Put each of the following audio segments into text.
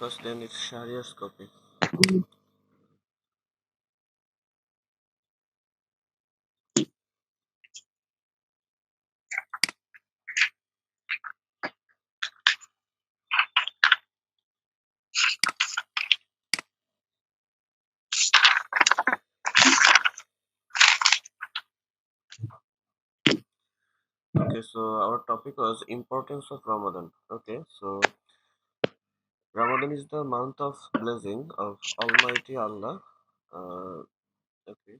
first, then it's Shahriar's copy. Okay, so our topic was importance of Ramadan. Okay, so Ramadan is the month of blessing of Almighty Allah. Okay,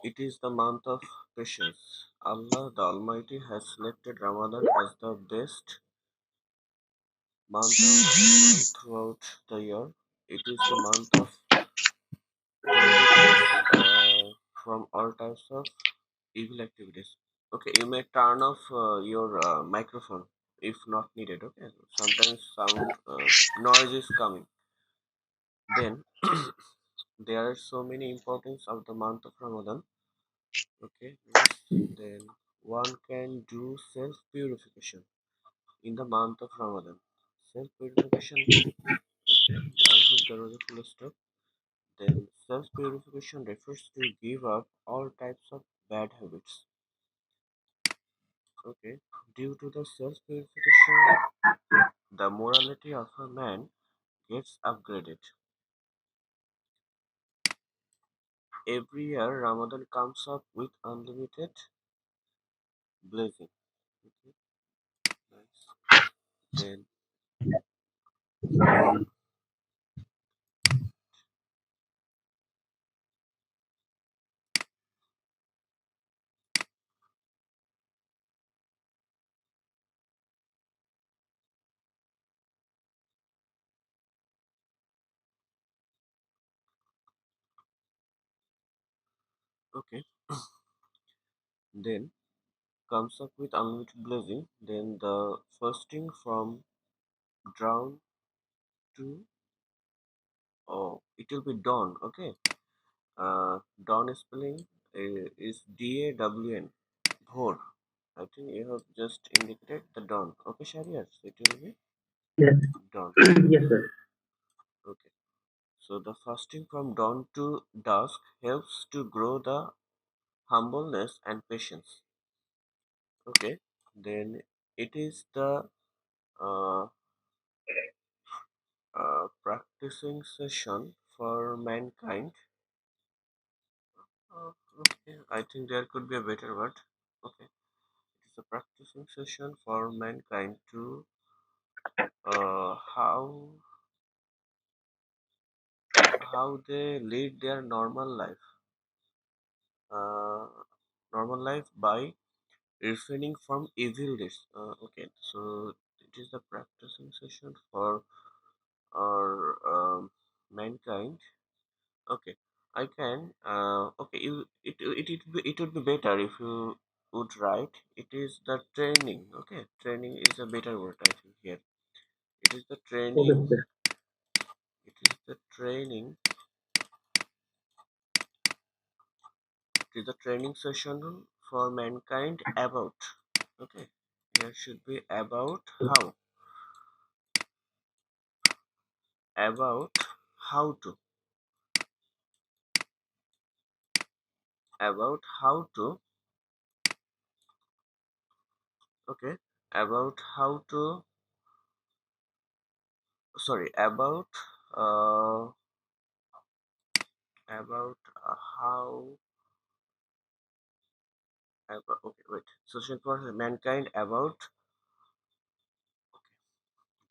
it is the month of patience. Allah the Almighty has selected Ramadan as the best month throughout the year. It is the month of deliverance from all types of evil activities. Okay, you may turn off your microphone if not needed. Okay, sometimes sound noise is coming. Then there are so many importance of the month of Ramadan. Okay, yes. Then one can do self purification in the month of Ramadan. Self purification. Okay, I hope there was a full stop. Then self purification refers to give up all types of bad habits. Okay, due to the self purification, the morality of a man gets upgraded. Every year, Ramadan comes up with unlimited blessing. Okay, nice. Then, okay, then comes up with unlimited blessing. Then the fasting from dawn to it will be dawn. Okay, dawn spelling is DAWN. Bhor. I think you have just indicated the dawn. Okay, Shariat, so it will be Yes, dawn. yes, sir. Okay. So the fasting from dawn to dusk helps to grow the humbleness and patience. Okay. Then it is the uh, practicing session for mankind. Okay. I think there could be a better word. Okay. It is a practicing session for mankind to how they lead their uh, normal life by refraining from evil deeds. Okay, so it is the practicing session for our mankind. Okay, I can. Okay, it would be better if you would write. It is the training. Okay, training is a better word. I think here. It is the Okay, training. sir. It is the training. It is the training session for mankind about. Okay, here should be about how to about how to okay about how to sorry about how okay wait social for mankind about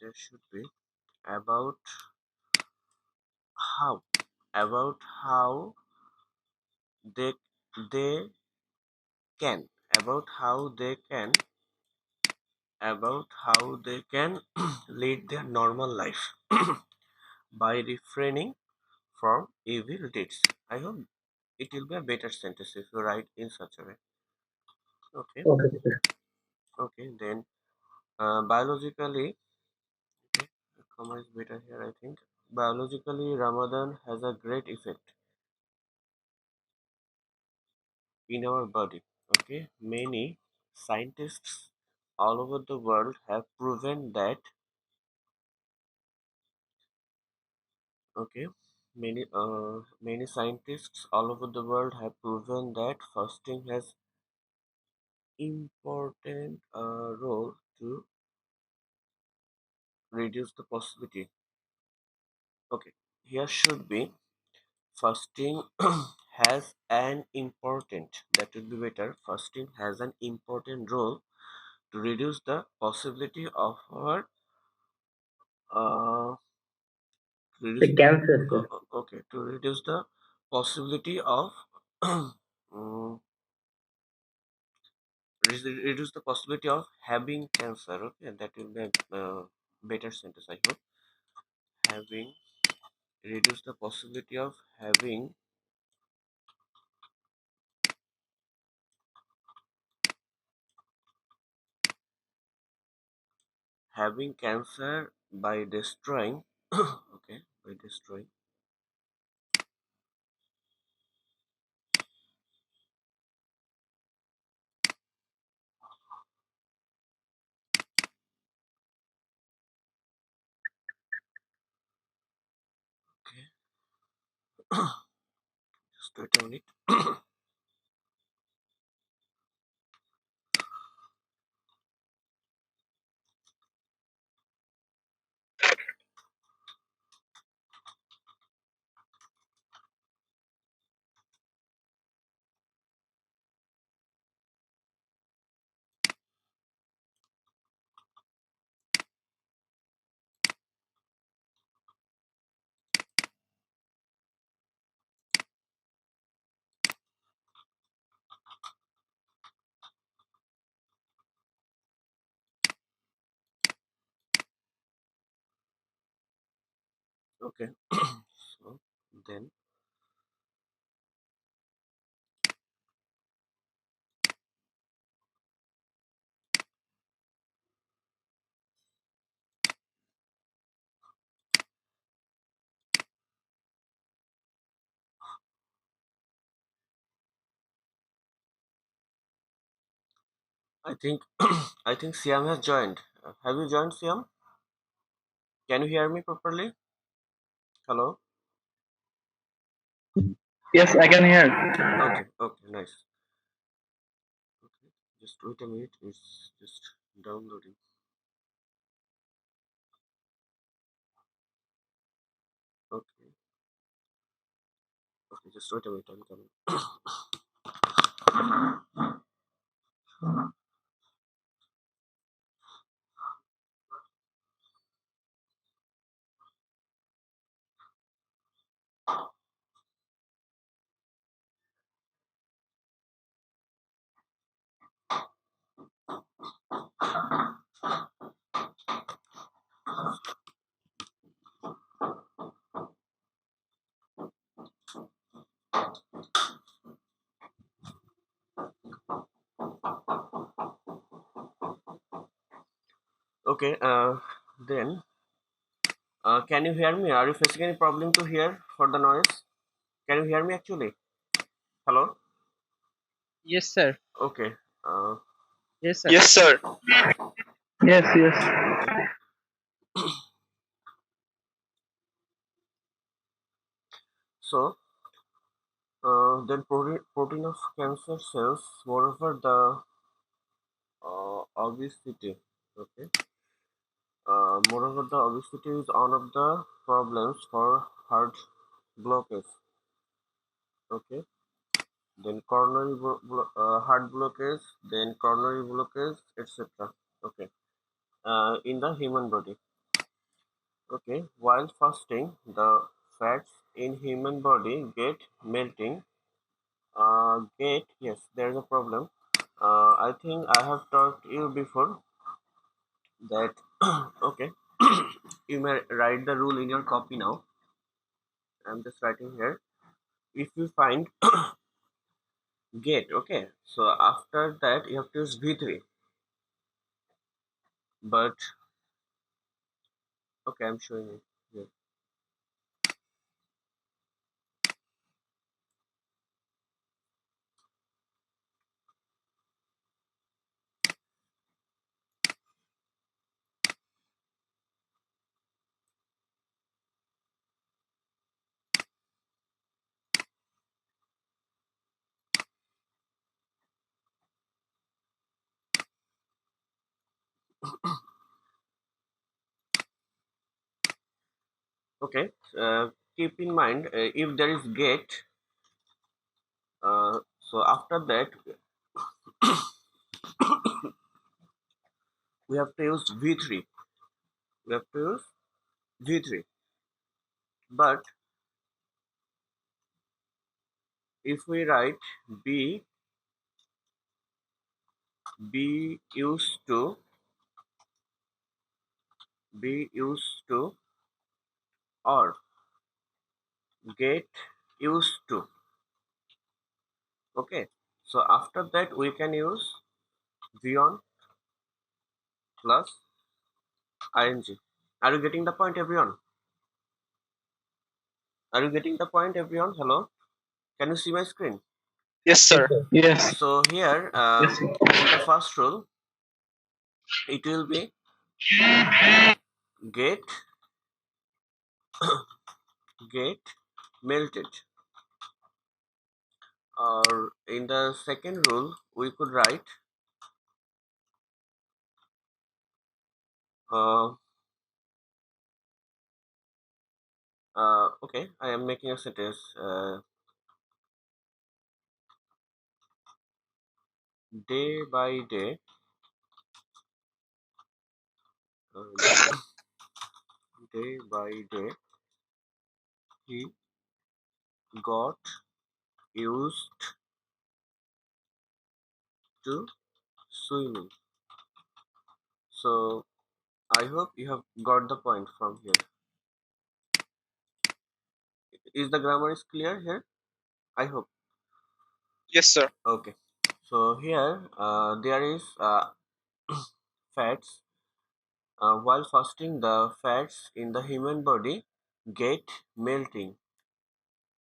there should be about how about how they they can about how they can about how they can lead their normal life by refraining from evil deeds. I hope it will be a better sentence if you write in such a way. Okay, Okay, sir. okay, then biologically, okay, comma is better here, I think. Biologically, Ramadan has a great effect in our body. Okay, many scientists all over the world have proven that, okay, many scientists all over the world have proven that fasting has important role to reduce the possibility. Okay, here should be fasting has an important, that would be better. Fasting has an important role to reduce the possibility of our uh, reduce The cancer, sir. okay, to reduce the possibility of mm, reduce the possibility of having cancer. Okay, that will be a better sentence, I hope. Having reduce the possibility of having cancer by destroying okay, by destroying okay, just wait a minute. Okay, so then I think I think Siam has joined. Have you joined, Siam? Can you hear me properly? Hello. Yes, I can hear. Okay, okay, nice. Okay, just wait a minute. It's just downloading. Okay, okay, just wait a minute. I'm coming. Okay, then can you hear me? Are you facing any problem to hear for the noise? Can you hear me actually? Hello? Yes, sir. Okay. Uh, Yes, sir. Yes, sir. Yes, yes. okay. So, then protein of cancer cells, moreover, the obesity. Okay. Moreover, the obesity is one of the problems for heart blockage. Okay. Then coronary heart blockage, then coronary blockage, etc. Okay. In the human body. Okay, while fasting, the fats in human body get melting. Yes, there's a problem. I think I have taught you before that. Okay, you may write the rule in your copy now. I'm just writing here. If you find get, okay, so after that you have to use V3. But okay, I'm showing it here. Okay, keep in mind if there is gate, so after that we have to use v3. We have to use v3. But if we write b b used to b used to or get used to, okay, so after that we can use v1 plus ing. Are you getting the point, everyone? Are you getting the point, everyone? Hello, can you see my screen? Yes, sir. Yes. So here Yes, sir. in the first rule it will be get get melted, or in the second rule we could write uh, okay, I am making a sentence, day by day, uh, day by day he got used to swimming. So I hope you have got the point from here. Is the grammar is clear here? I hope. Yes, sir. Okay. So here there is fats. While fasting, the fats in the human body get melting.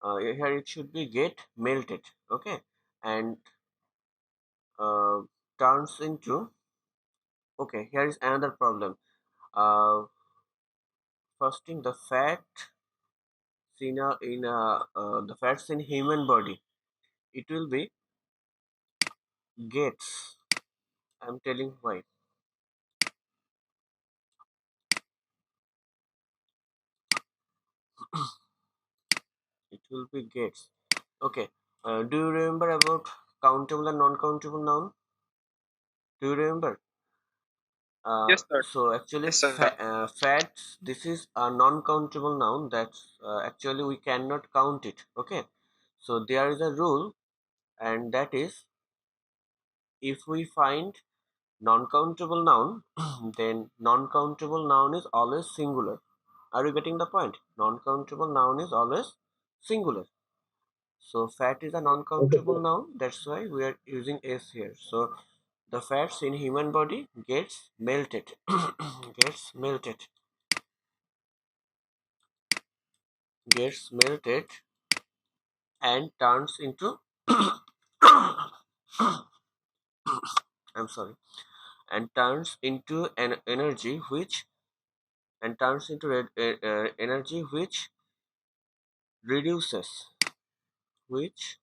Here it should be get melted. Okay, and uh, turns into. Okay, here is another problem. Uh, Fasting, the fat the fats in human body, it will be gets. I'm telling why. It will be gets. Okay. Do you remember about countable and non-countable noun? Do you remember? Yes, sir. So actually, Yes, sir. fats. This is a non-countable noun. That's actually we cannot count it. Okay. So there is a rule, and that is if we find non-countable noun, then non-countable noun is always singular. Are you getting the point? Non-countable noun is always singular. So fat is a non-countable noun. That's why we are using s here. So the fats in human body gets melted, gets melted, gets melted, and turns into. I'm sorry, and turns into an energy which and turns into energy which reduces, which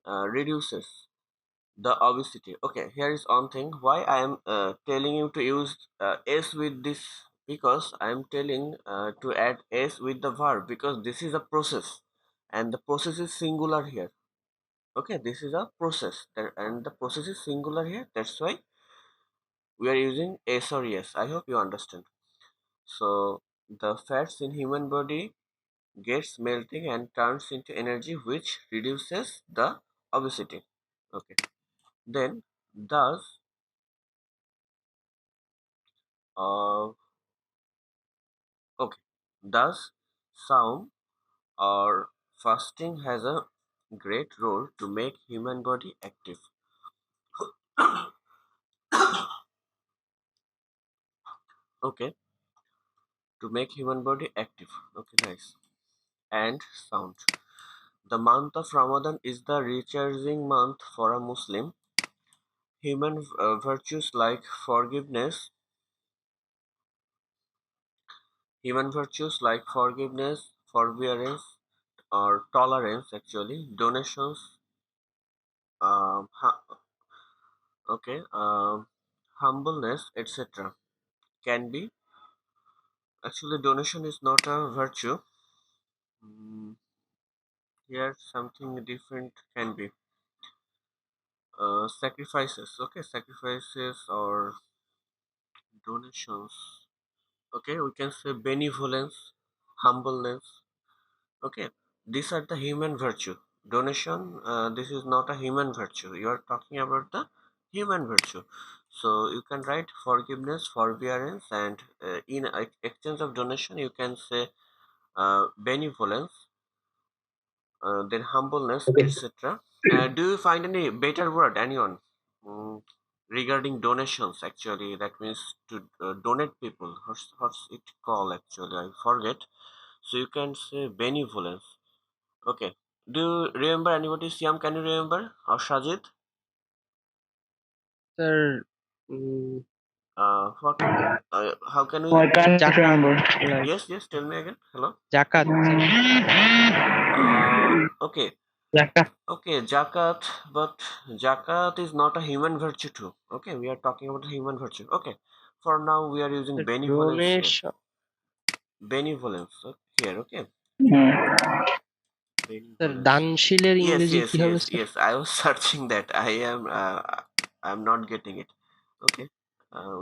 reduces the obesity. Okay, here is one thing why I am telling you to use s with this, because I am telling to add s with the verb, because this is a process and the process is singular here. Okay, this is a process and the process is singular here. That's why we are using s or yes. I hope you understand. So the fats in human body gets melting and turns into energy which reduces the obesity. Okay, then thus uh, okay, thus sound or fasting has a great role to make human body active. Okay, to make human body active. Okay, nice. And sound. The month of Ramadan is the recharging month for a Muslim. Human virtues like forgiveness, forbearance, or tolerance, actually, donations, um, ha- okay, humbleness, etc. can be. Actually, donation is not a virtue. Mm, Here, something different can be. Sacrifices, okay, sacrifices or donations. Okay, we can say benevolence, humbleness. Okay, these are the human virtue. Donation, this is not a human virtue. You are talking about the human virtue. So you can write forgiveness, forbearance, and in exchange of donation, you can say benevolence, then humbleness, Okay. etc. Do you find any better word, anyone, mm, regarding donations? Actually, that means to donate people. What's it called? Actually, I forget. So you can say benevolence. Okay. Do you remember anybody? Siam, can you remember? Or Shajid? Sir, mm, What? How can Oh, we? I can't Jakat. remember. Like Yes, yes. Tell me again. Hello. Jakat, sir. Okay. Jaka. Okay. Jakat, but Jakat is not a human virtue too. Okay, we are talking about human virtue. Okay. For now, we are using Sir, benevolence here. donation. Benevolence here. Okay. Hmm. Sir Benevolence. দানশীলের Yes, ইংরেজি yes, কি হবে yes, sir? yes. I was searching that. I'm not getting it. Okay.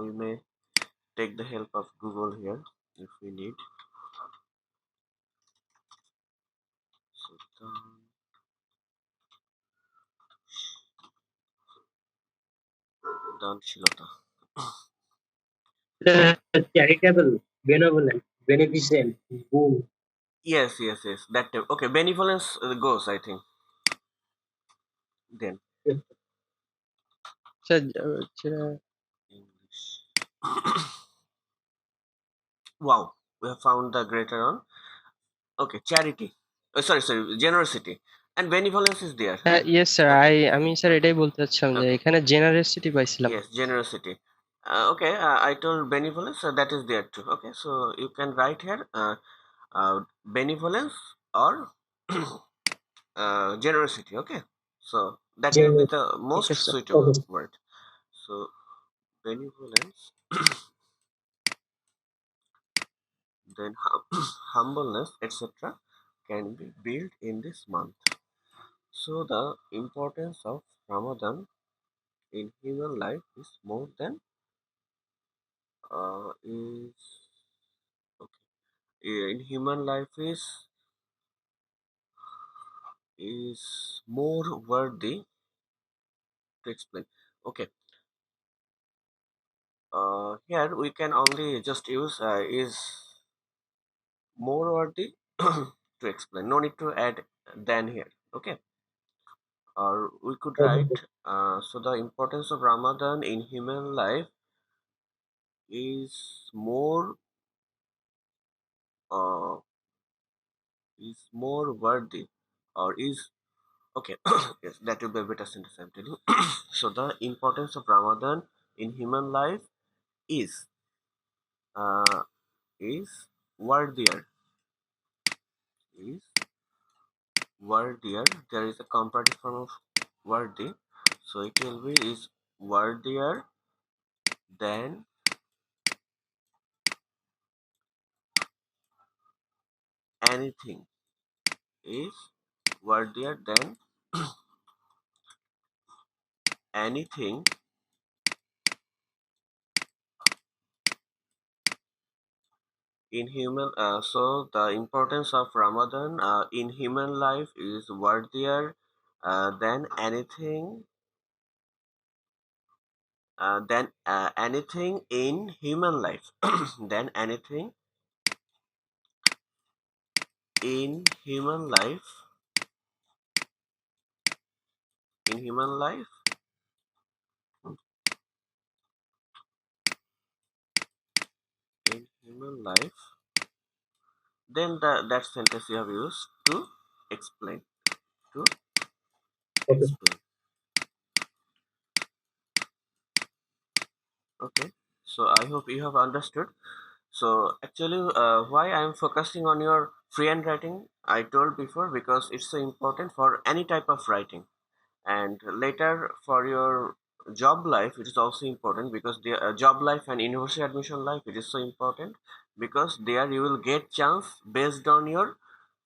We may take the help of Google here if we need. So, দানশীলতা. Charitable, benevolent, beneficent, boon. Yes, yes, yes. That type. Okay, benevolence goes, I think. Then sir English. Wow, we have found the greater one. Okay, charity. Sorry, generosity. And benevolence is there. হ্যাঁ yes sir Okay. আমি sir এটাই বলতে চাচ্ছিলাম যে Okay. এখানে generosity পাইছিলাম। Yes, generosity. Okay, I told benevolence, that is there too. Okay, so you can write here benevolence or generosity. Okay, so that will be Generous. the most okay sir. suitable Okay. word. So benevolence, then humbleness, etc., can be built in this month. So the importance of Ramadan in human life is more than is okay. In human life is more worthy to explain. Okay, here we can only just use is more worthy to explain. No need to add than here. Okay, or we could write Okay. so the importance of Ramadan in human life is uh, more worthy or is okay. Yes, that will be a better sentence I'm telling. So the importance of Ramadan in human life is uh, is worthier is worthier. There is a comparative form of worthy, so it will be is worthier than anything, is worthier than anything in human. So the importance of Ramadan in human life is worthier than anything in human life. Than anything in human life in human life in human life. Then that sentence you have used to explain to Okay. explain. Okay, so I hope you have understood. So actually, why I am focusing on your freehand writing, I told before, because it's so important for any type of writing, and later for your job life, it is also important because the job life and university admission life, it is so important because there you will get chance based on your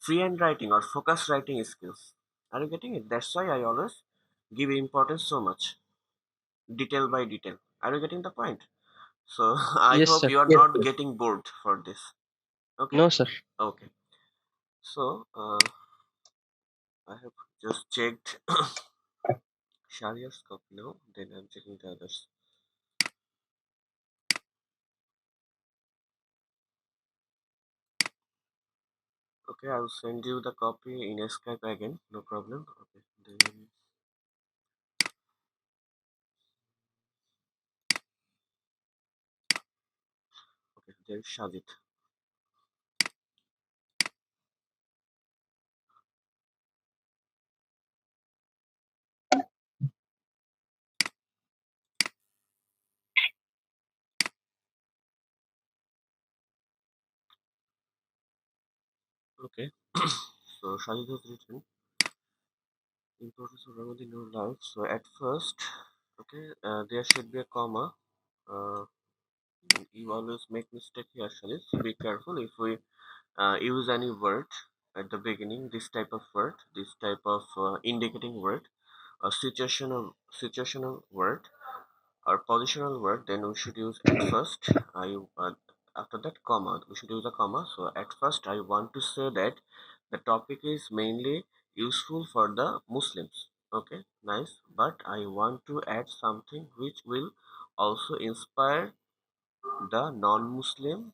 freehand writing or focus writing skills. Are you getting it? That's why I always give importance so much, detail by detail. Are you getting the point? So I Yes, hope sir. you are Yes, not yes. getting bored for this. Okay. No, sir. Okay. So I have just checked Sharia's copy now, then I'm checking the others. Okay, I'll send you the copy in Skype again, no problem. Okay, then okay, there's Shajit. Okay, so Shajit has written importance of Ramadan in your life. So at first, okay, there should be a comma. Uh, you always make mistake here, Shajit. So be careful if we use any word at the beginning. This type of word, this type of indicating word, a situational word or positional word, then we should use at first. After that comma, we should use a comma. So at first, I want to say that the topic is mainly useful for the Muslims. Okay, nice. But I want to add something which will also inspire the non-Muslim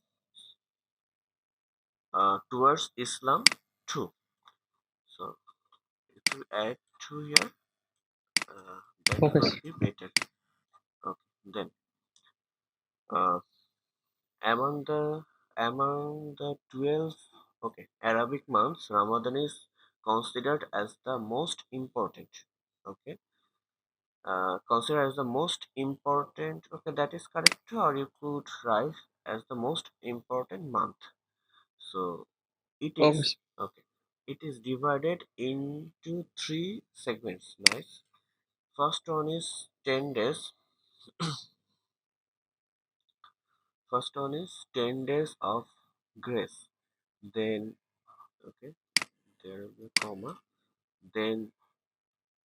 towards Islam too. So if you add to here, then it Okay, will sir. be better. Okay, then. Uh, among the 12 okay Arabic months, Ramadan is considered as the most important. Okay, considered as the most important. Okay, that is correct too, or you could write as the most important month. So it Okay, is sir. okay. It is divided into three segments. Nice. First one is 10 days. First one is 10 days of grace. Then okay, there will be a comma, then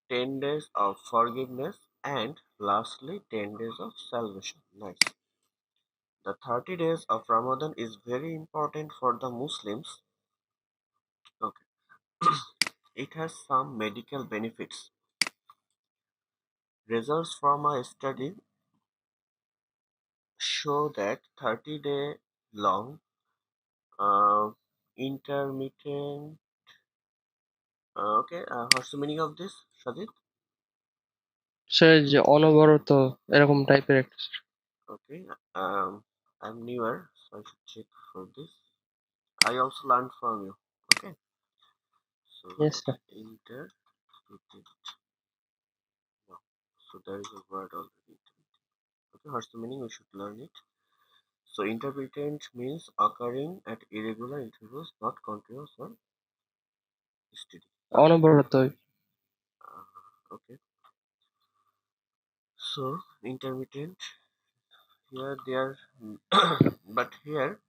10 days of forgiveness, and lastly 10 days of salvation. Nice. The 30 days of Ramadan is very important for the Muslims. Okay. It has some medical benefits. Results from a study show that 30-day long uh, intermittent okay, what's the meaning of this, Shadid? Sir যে অনবরত এরকম টাইপের একটা sir. Okay, I'm newer, so I should check for this. I also learned from you. Okay, so Yes, sir. intermittent. No. So there is a word already. Okay, what's the meaning? We should learn it. So intermittent means occurring at irregular intervals, not continuous or steady. অনবরত Okay, so intermittent here they are, but here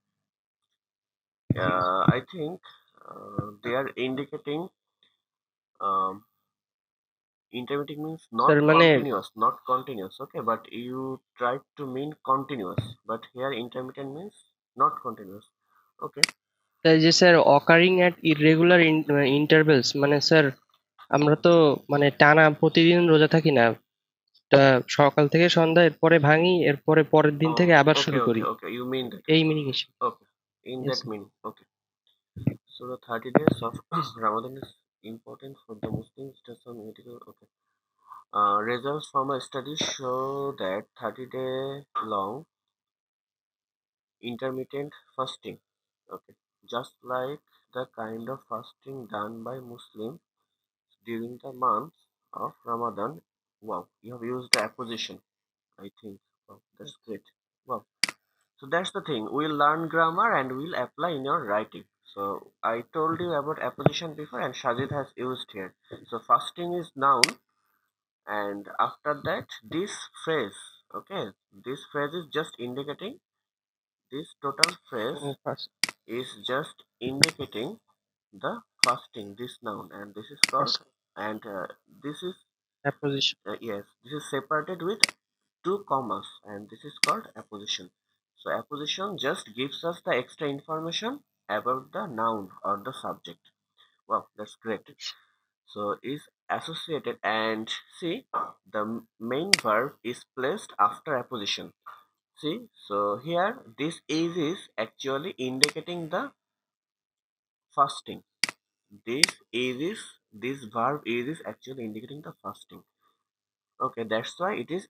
I think they are indicating um, intermittent means sir not মানে continuous, not continuous. Okay, but you try to mean continuous, but here intermittent means not continuous. Okay. তাই যে sir occurring এট irregular intervals মানে sir আমরা তো মানে টানা প্রতিদিন রোজা থাকি না, তা সকাল থেকে সন্ধ্যা এরপরে ভাঙি, এরপরে পরের দিন থেকে আবার Okay, শুরু করি, okay, okay. You mean that? এই মিনিং হিসেবে। Okay, in Yes, that sir. meaning. Okay. So the 30 days of Ramadan is important for the Muslims. It has some medical. Okay. Results from a study show that 30-day long intermittent fasting. Okay. Just like the kind of fasting done by Muslims during the month of Ramadan. Wow, you have used the apposition, I think. Wow, that's great. Wow. So that's the thing. We'll learn grammar and we'll apply in your writing. So I told you about apposition before and Shajid has used here. So fasting is noun and after that this phrase, okay, this phrase is just indicating, this total phrase First. is just indicating the fasting, this noun, and this is called, and this is Apposition. yes, this is separated with two commas, and this is called apposition. So apposition just gives us the extra information about the noun or the subject. Wow, that's great. So is associated, and see, the main verb is placed after apposition. See, so here this is actually indicating the fasting. This verb is actually indicating the fasting. Okay, that's why it is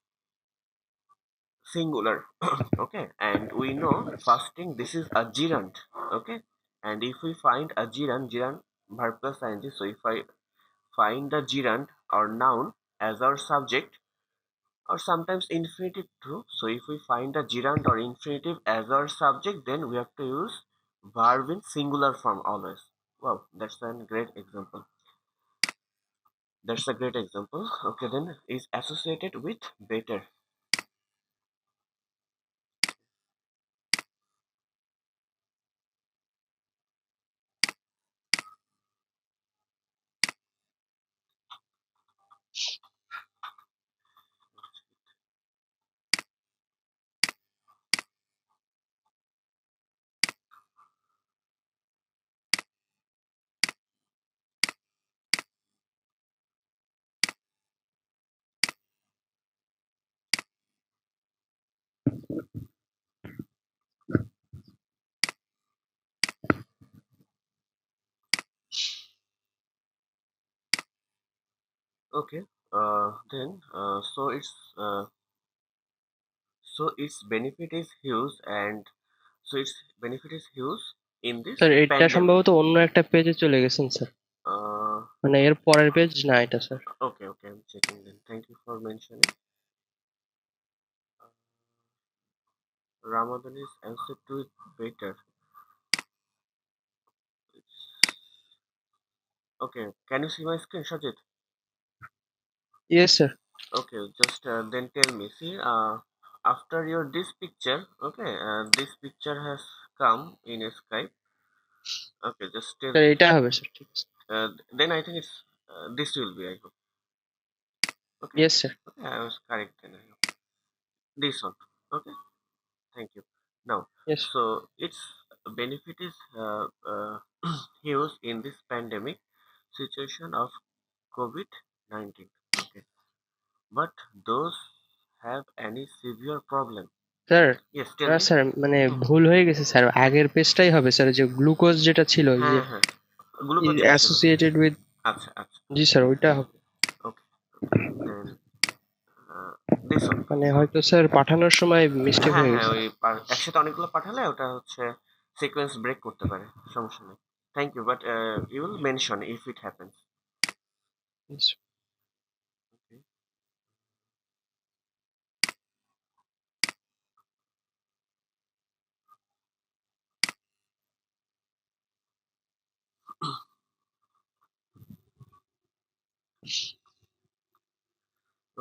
singular. Okay, and we know fasting, this is a gerund. Okay, and if we find a gerund verb plus ing, so if I find the gerund or noun as our subject, or sometimes infinitive too, so if we find the gerund or infinitive as our subject, then we have to use verb in singular form always. Wow, that's a great example. That's a great example. Okay, then is associated with better. Okay, then so its benefit is huge, and so its benefit is huge in this sir এটা pandemic. সম্ভবত অন্য একটা পেজে চলে গেছেন sir, মানে এর পরের পেজ না এটা sir. Okay, okay, I'm checking then. Thank you for mentioning. Ramadan is answered to it better. Okay, can you see my screen, Shajit? Yes sir. Okay, just then tell me. See, after your this picture, okay, this picture has come in Skype. Okay, just tell sir me. এটা হবে sir, ঠিক আছে। Then I think it's this will be, I hope. Okay. Yes sir. Okay, I was correct then. I hope. This one. Okay. Thank you. Now, yes. so its benefit is huge in this pandemic situation of COVID-19. Okay, but those have any severe problem. Sir Yes, tell না me. Sir, মানে ভুল হয়ে গেছে sir, আগের পেজটাই হবে sir, যে glucose যেটা ছিল ওই যে হ্যাঁ হ্যাঁ, গ্লুকোজ যেটা ছিল। অ্যাসোসিয়েটেড উইথ, আচ্ছা আচ্ছা, জি স্যার ওইটা হবে। ওকে, দেন দিস ওয়ান। মানে হয়তো স্যার পাঠানোর সময় মিস্টেক হ্যাঁ হয়ে হ্যাঁ, গেছে। ওই একসাথে অনেকগুলো পাঠালে ওটা হচ্ছে সিকোয়েন্স ব্রেক করতে পারে, সমস্যা নেই। Thank you, but you will mention if it happens. Yes.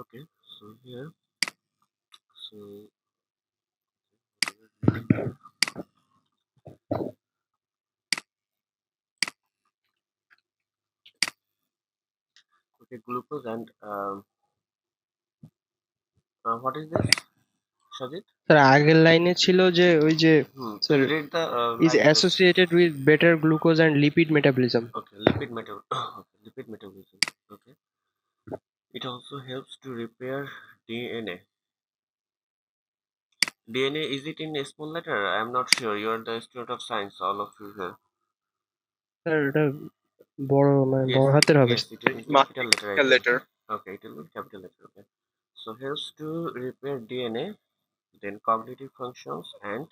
Okay, so here, so okay, glucose and what is this, Sajid? Sir আগের লাইনে ছিল যে ওই যে sir Read the is line. associated with better glucose and lipid metabolism. Okay, okay, lipid metabolism. Okay, it also helps to repair DNA. DNA, is it in a small letter? I'm not sure. You are the student of science, all of you here. Sir এটা বড়, মানে Yes, বড় হাতের হবে। yes, it will be capital letter. I Capital think. letter. Okay, it will be capital letter. Okay, so helps to repair DNA, then cognitive functions and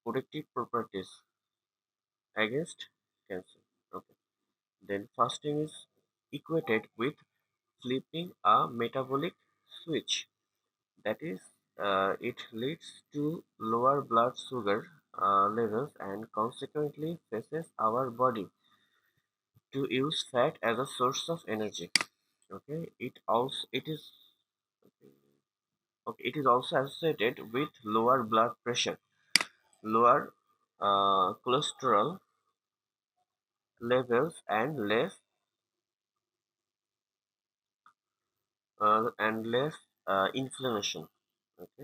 protective properties against cancer. Okay, then fasting is equated with flipping a metabolic switch. That is, it leads to lower blood sugar levels and consequently forces our body to use fat as a source of energy. Okay, it is also associated with lower blood pressure, lower cholesterol levels, and less inflammation. Okay,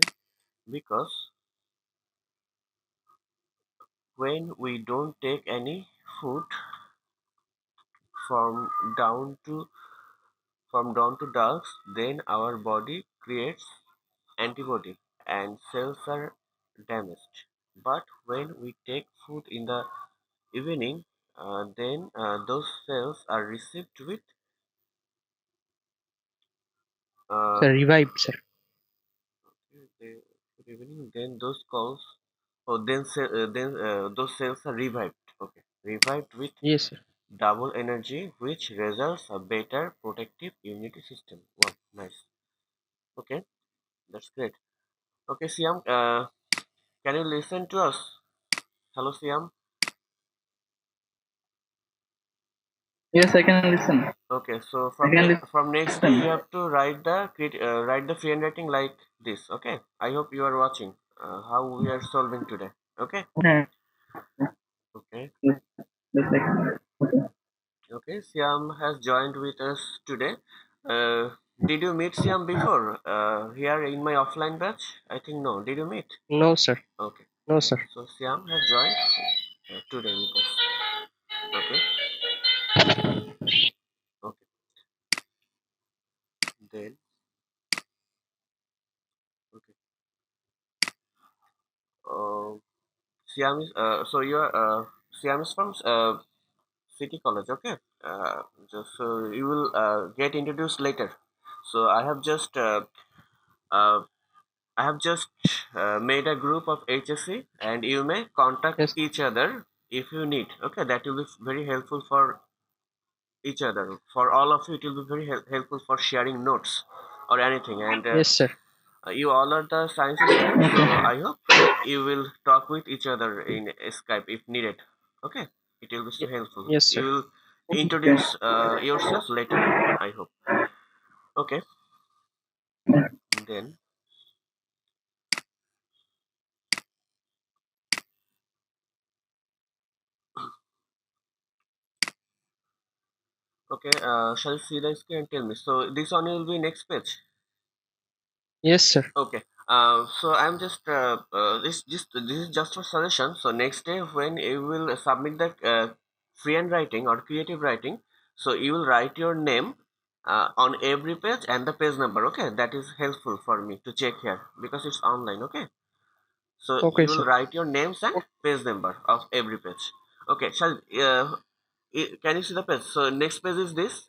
because when we don't take any food from down to dusk, then our body creates antibody and cells are damaged. But when we take food in the evening, then those cells are received with uh, Sir, revived, sir. then those calls, those cells are revived. Okay, revived with Yes, sir. double energy, which results a better protective immunity system. Wow, nice. Okay, that's great. Okay, Siam, can you listen to us? Hello, Siam. Yes, I can listen. Okay, so I can from next day you listen. have to write the free handwriting like this. Okay, I hope you are watching how we are solving today. Okay, Yeah, okay, yes, yes, I can. Okay. okay. Siam has joined with us today. Uh, did you meet Siam before here in my offline batch? I think no. Did you meet? No, sir. Okay, No, sir. so Siam has joined today with us. Okay, okay. Then okay. Uh, Siam is Siam is from City College, okay. Just so you will get introduced later. So uh, I have just made a group of HSC, and you may contact Yes, each other if you need. Okay, that will be very helpful for each other. For all of you, it will be very helpful for sharing notes or anything. And yes, sir. you all are the science students, so Okay. I hope you will talk with each other in Skype if needed. Okay, it will be so helpful. Yes, You sir. will Okay. introduce yourself later on, I hope. Okay, then okay, shall I see the screen and tell me? So this one will be next page. Yes, sir. Okay. So I'm just this is just for suggestion. So next day when you will submit the free hand writing or creative writing, so you will write your name on every page and the page number. Okay, that is helpful for me to check here because it's online. Okay, so Okay, you will sir. write your names and page number of every page. Okay, can you see the page? So next page is this.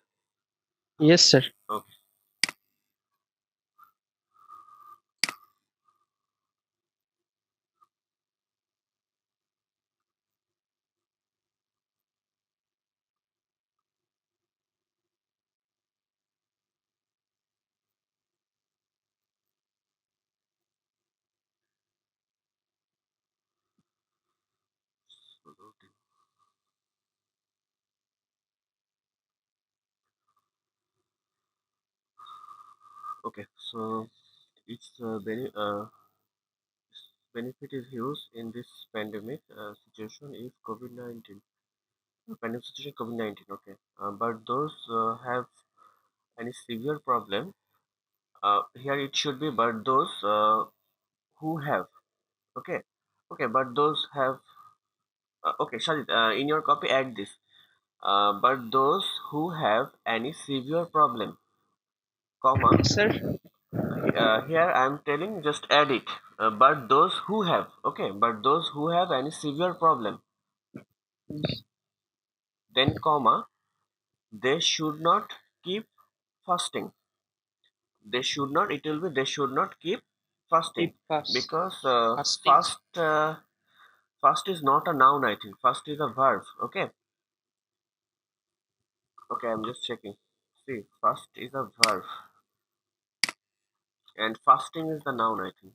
Yes, sir. Okay. Okay. So it's very benefit is huge in this pandemic situation is COVID-19. Pandemic situation COVID-19. Okay, but those have any severe problem. Here it should be, but those who have. Okay, okay, but those have. Okay, sorry. In your copy, add this. But those who have any severe problem, comma. Yes, sir. Here I am telling just add it. But those who have. Okay, but those who have any severe problem, then comma, they should not keep fasting. They should not, it will be they should not keep fasting Keep fast. because Fasting. fast is not a noun. I think fast is a verb. Okay, okay, I'm just checking. See, fast is a verb and fasting is the noun. I think.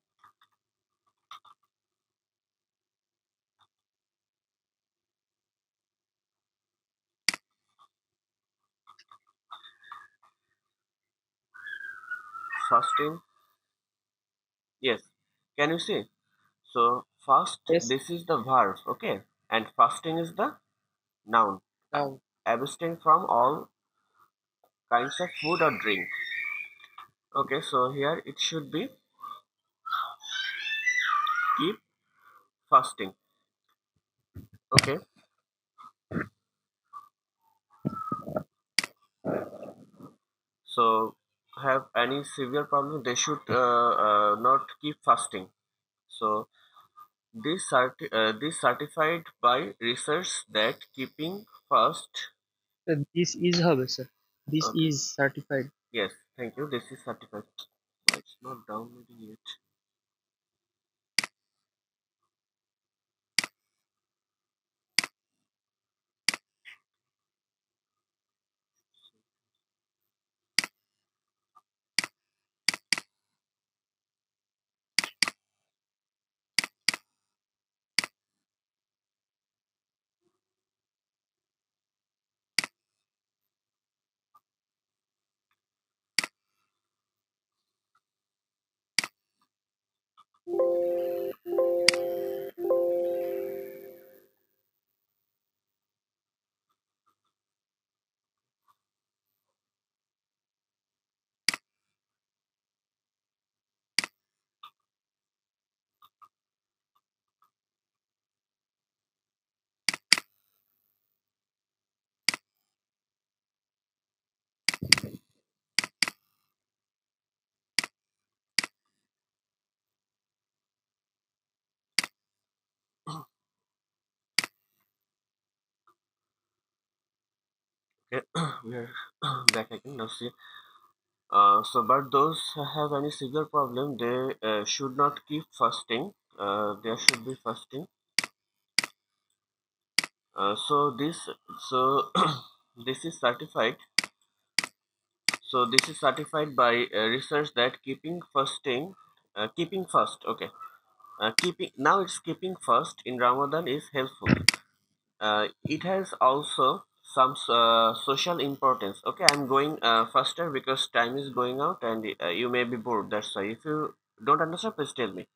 fasting. Yes. Can you see? So fast, Yes. this is the verb, okay, and fasting is the noun. Now, Abstain from all kinds of food or drink. Okay, so here it should be keep fasting. Okay, so have any severe problem, they should not keep fasting. So this certified by research that keeping fast. this is হবে sir. This Okay, is certified. yes, thank you. This is certified. It's not downloading yet. Okay, we are back again. Now see. So, but those who have any severe problem, they should not keep fasting. There should be fasting. So so this is certified. So this is certified by research that keeping fast. Okay, keeping now it's keeping fast in Ramadan is helpful. It has also some social importance. Okay, I'm going faster because time is going out and you may be bored. That's why. If you don't understand, please tell me.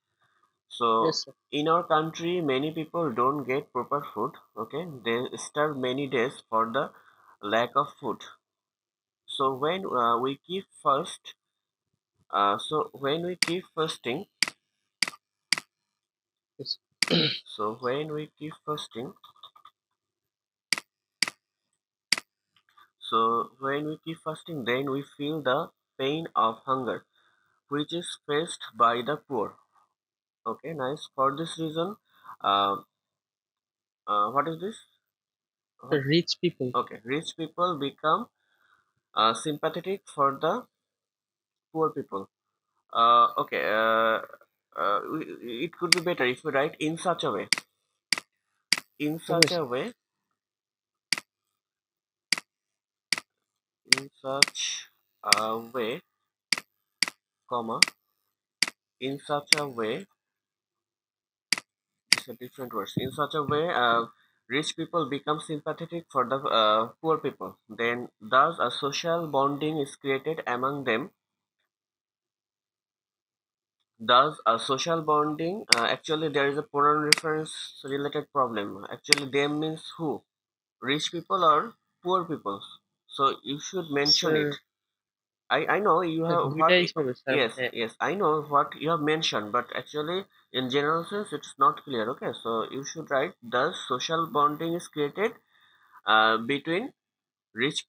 So Yes sir. in our country, many people don't get proper food. Okay, they starve many days for the lack of food. So when we keep fast, so when we keep fasting, Yes. so when we keep fasting, so when we keep fasting, then we feel the pain of hunger, which is faced by the poor. Okay, nice. For this reason, uh, what is this? The What? rich people. Okay, rich people become sympathetic for the poor people. Okay, it could be better if we write in such a way. In Okay such sir. a way, in such a way, comma, in such a way, it's a different words. In such a way, rich people become sympathetic for the poor people. Then, thus, a social bonding is created among them. Thus, a social bonding. Actually, there is a pronoun reference related problem. Actually, them means who? Rich people or poor people? So you should mention it. Sir, I know you sir, have what. দুইটাই হবে sir Yes, মানে yes, I know what you have mentioned, but actually, in general sense, it's not clear. Okay, so you should write the social bonding is created between rich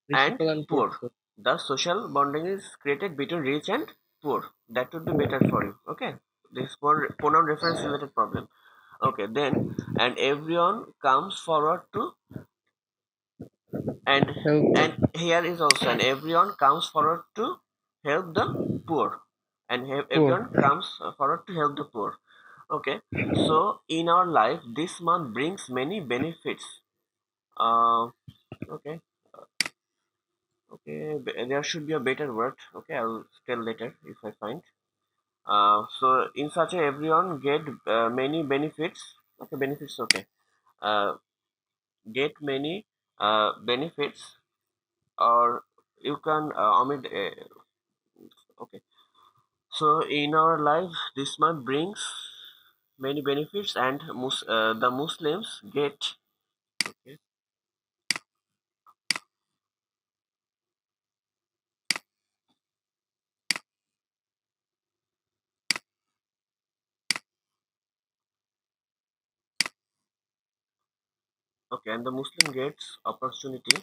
rich and people and poor poor. people. The social bonding is created between rich and poor. That would be better for you. Okay, this pronoun reference related problem. Okay, then and everyone comes forward to and Help them. and here is also and everyone comes forward to help the poor and Poor. everyone comes forward to help the poor. Okay, so in our life this month brings many benefits. uh, okay, okay, there should be a better word. Okay, I'll tell later if I find. So in such a everyone get many benefits. Okay, benefits. Okay, uh, get many benefits or you can omit okay, So in our life, this month brings many benefits, and the Muslims get. Okay. Okay, and the Muslim gets opportunity,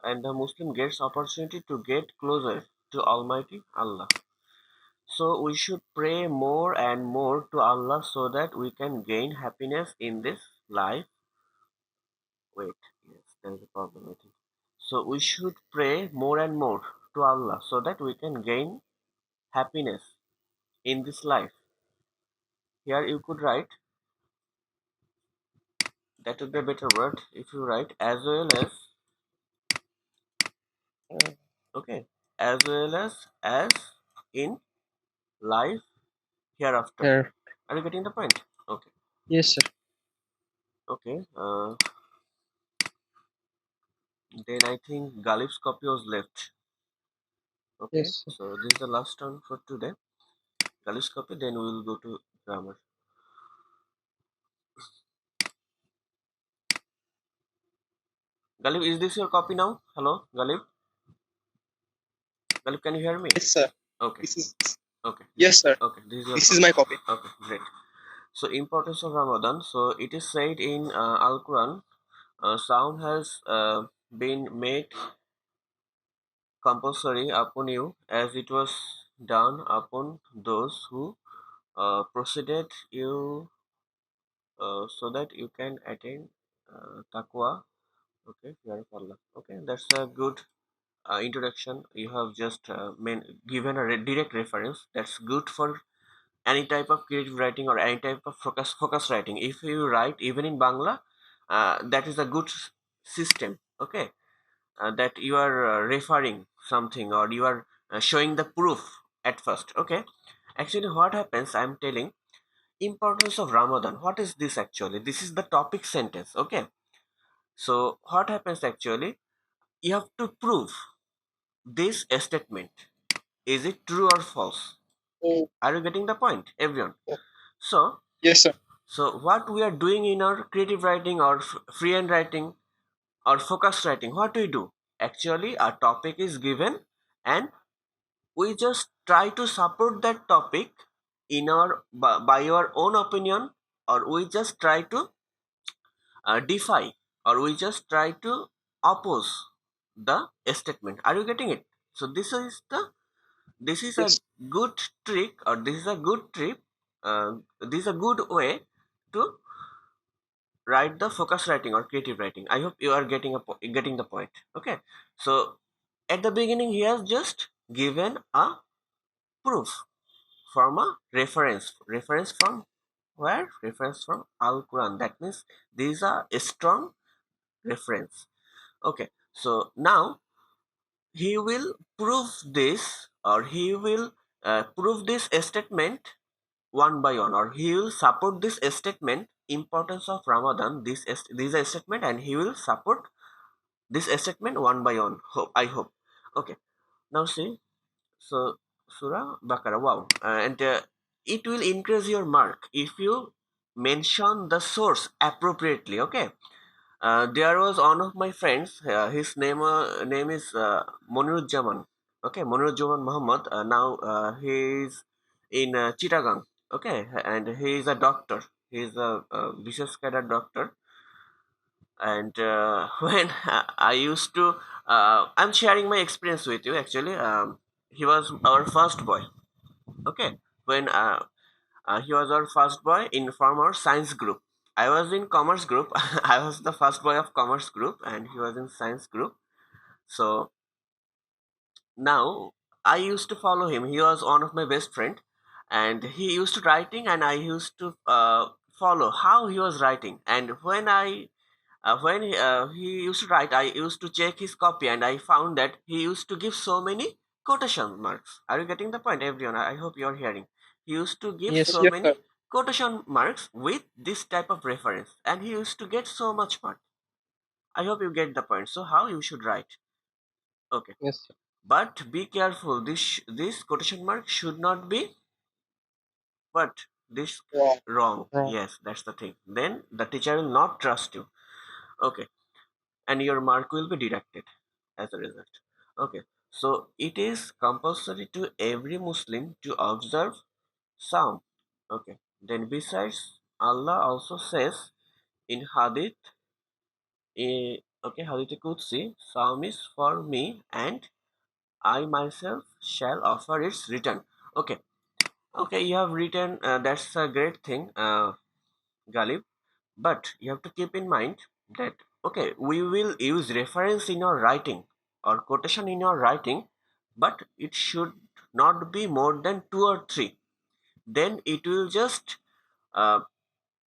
and the Muslim gets opportunity to get closer to Almighty Allah. So we should pray more and more to Allah so that we can gain happiness in this life. Wait, yes, there is a problem, I think. So we should pray more and more to Allah so that we can gain happiness in this life. Here you could write, that would be a better word if you write as well as, okay, as well as in life hereafter. Sir. Are you getting the point? Okay. Yes, sir. Okay. Then I think Galib's copy was left. Okay. Yes, sir. So this is the last turn for today. Galib's copy. Then we will go to grammar. Galib, is this your copy now? Hello, Galib. Galib, can you hear me? Yes, sir. Okay. This is Okay. yes, sir. Okay. This is your This is my copy. Okay, great. So importance of Ramadan. So it is said in Al Quran, sound has been made compulsory upon you as it was done upon those who preceded you, so that you can attain taqwa. Okay, fear of Allah. Okay, that's a good introduction. You have just given a direct reference. That's good for any type of creative writing or any type of focus writing. If you write even in Bangla, that is a good system. Okay, that you are referring something, or you are showing the proof at first. Okay, actually what happens, I'm telling importance of Ramadan. What is this actually? This is the topic sentence. Okay, so what happens actually, you have to prove this statement, is it true or false? Oh, Are you getting the point, everyone? oh. So Yes, sir. what we are doing in our creative writing or freehand writing or focus writing, what we do actually, a topic is given, and we just try to support that topic in our by our own opinion, or we just try to defy, or we just try to oppose the statement. Are you getting it? So this is a Yes. good trick, or this is a good trip. This is a good way to write the focus writing or creative writing. I hope you are getting the point. Okay, so at the beginning he has just given a proof from a reference from where? Reference from Al Quran. That means these are a strong reference. Okay, so now he will prove this, or he will prove this statement one by one, or he will support this statement, importance of Ramadan, this is a statement, and he will support this statement one by one. I hope. Okay, now see. So Surah Bakara, wow, and it will increase your mark if you mention the source appropriately. Okay, there was one of my friends. His name is Monirujjaman. Okay, Monirujjaman Muhammad. Now he is in Chittagong. Okay, and he is a doctor. He is a business cadet doctor. And when I used to, I'm sharing my experience with you. Actually, he was our first boy. Okay, when he was our first boy in from our science group. I was in commerce group. I was the first boy of commerce group, and he was in science group. So now I used to follow him. He was one of my best friend, and he used to writing, and I used to follow how he was writing. And when he used to write, I used to check his copy, and I found that he used to give so many quotation marks. Are you getting the point, everyone? I hope you are hearing. He used to give Yes, so sir. Yes, many sir. quotation marks with this type of reference, and he used to get so much mark. I hope you get the point. So how you should write? Okay, Yes, sir. but be careful. This quotation mark should not be what this Wrong. wrong. Wrong. Yes, that's the thing. Then the teacher will not trust you. Okay, and your mark will be deducted as a result. Okay, so it is compulsory to every Muslim to observe Psalm. Okay, then besides, Allah also says in Hadith Qudsi, Psalm is for me and I myself shall offer its return. Okay, okay, you have written, that's a great thing, Galib, but you have to keep in mind that, okay, we will use reference in your writing or quotation in your writing, but it should not be more than two or three. Then it will just uh,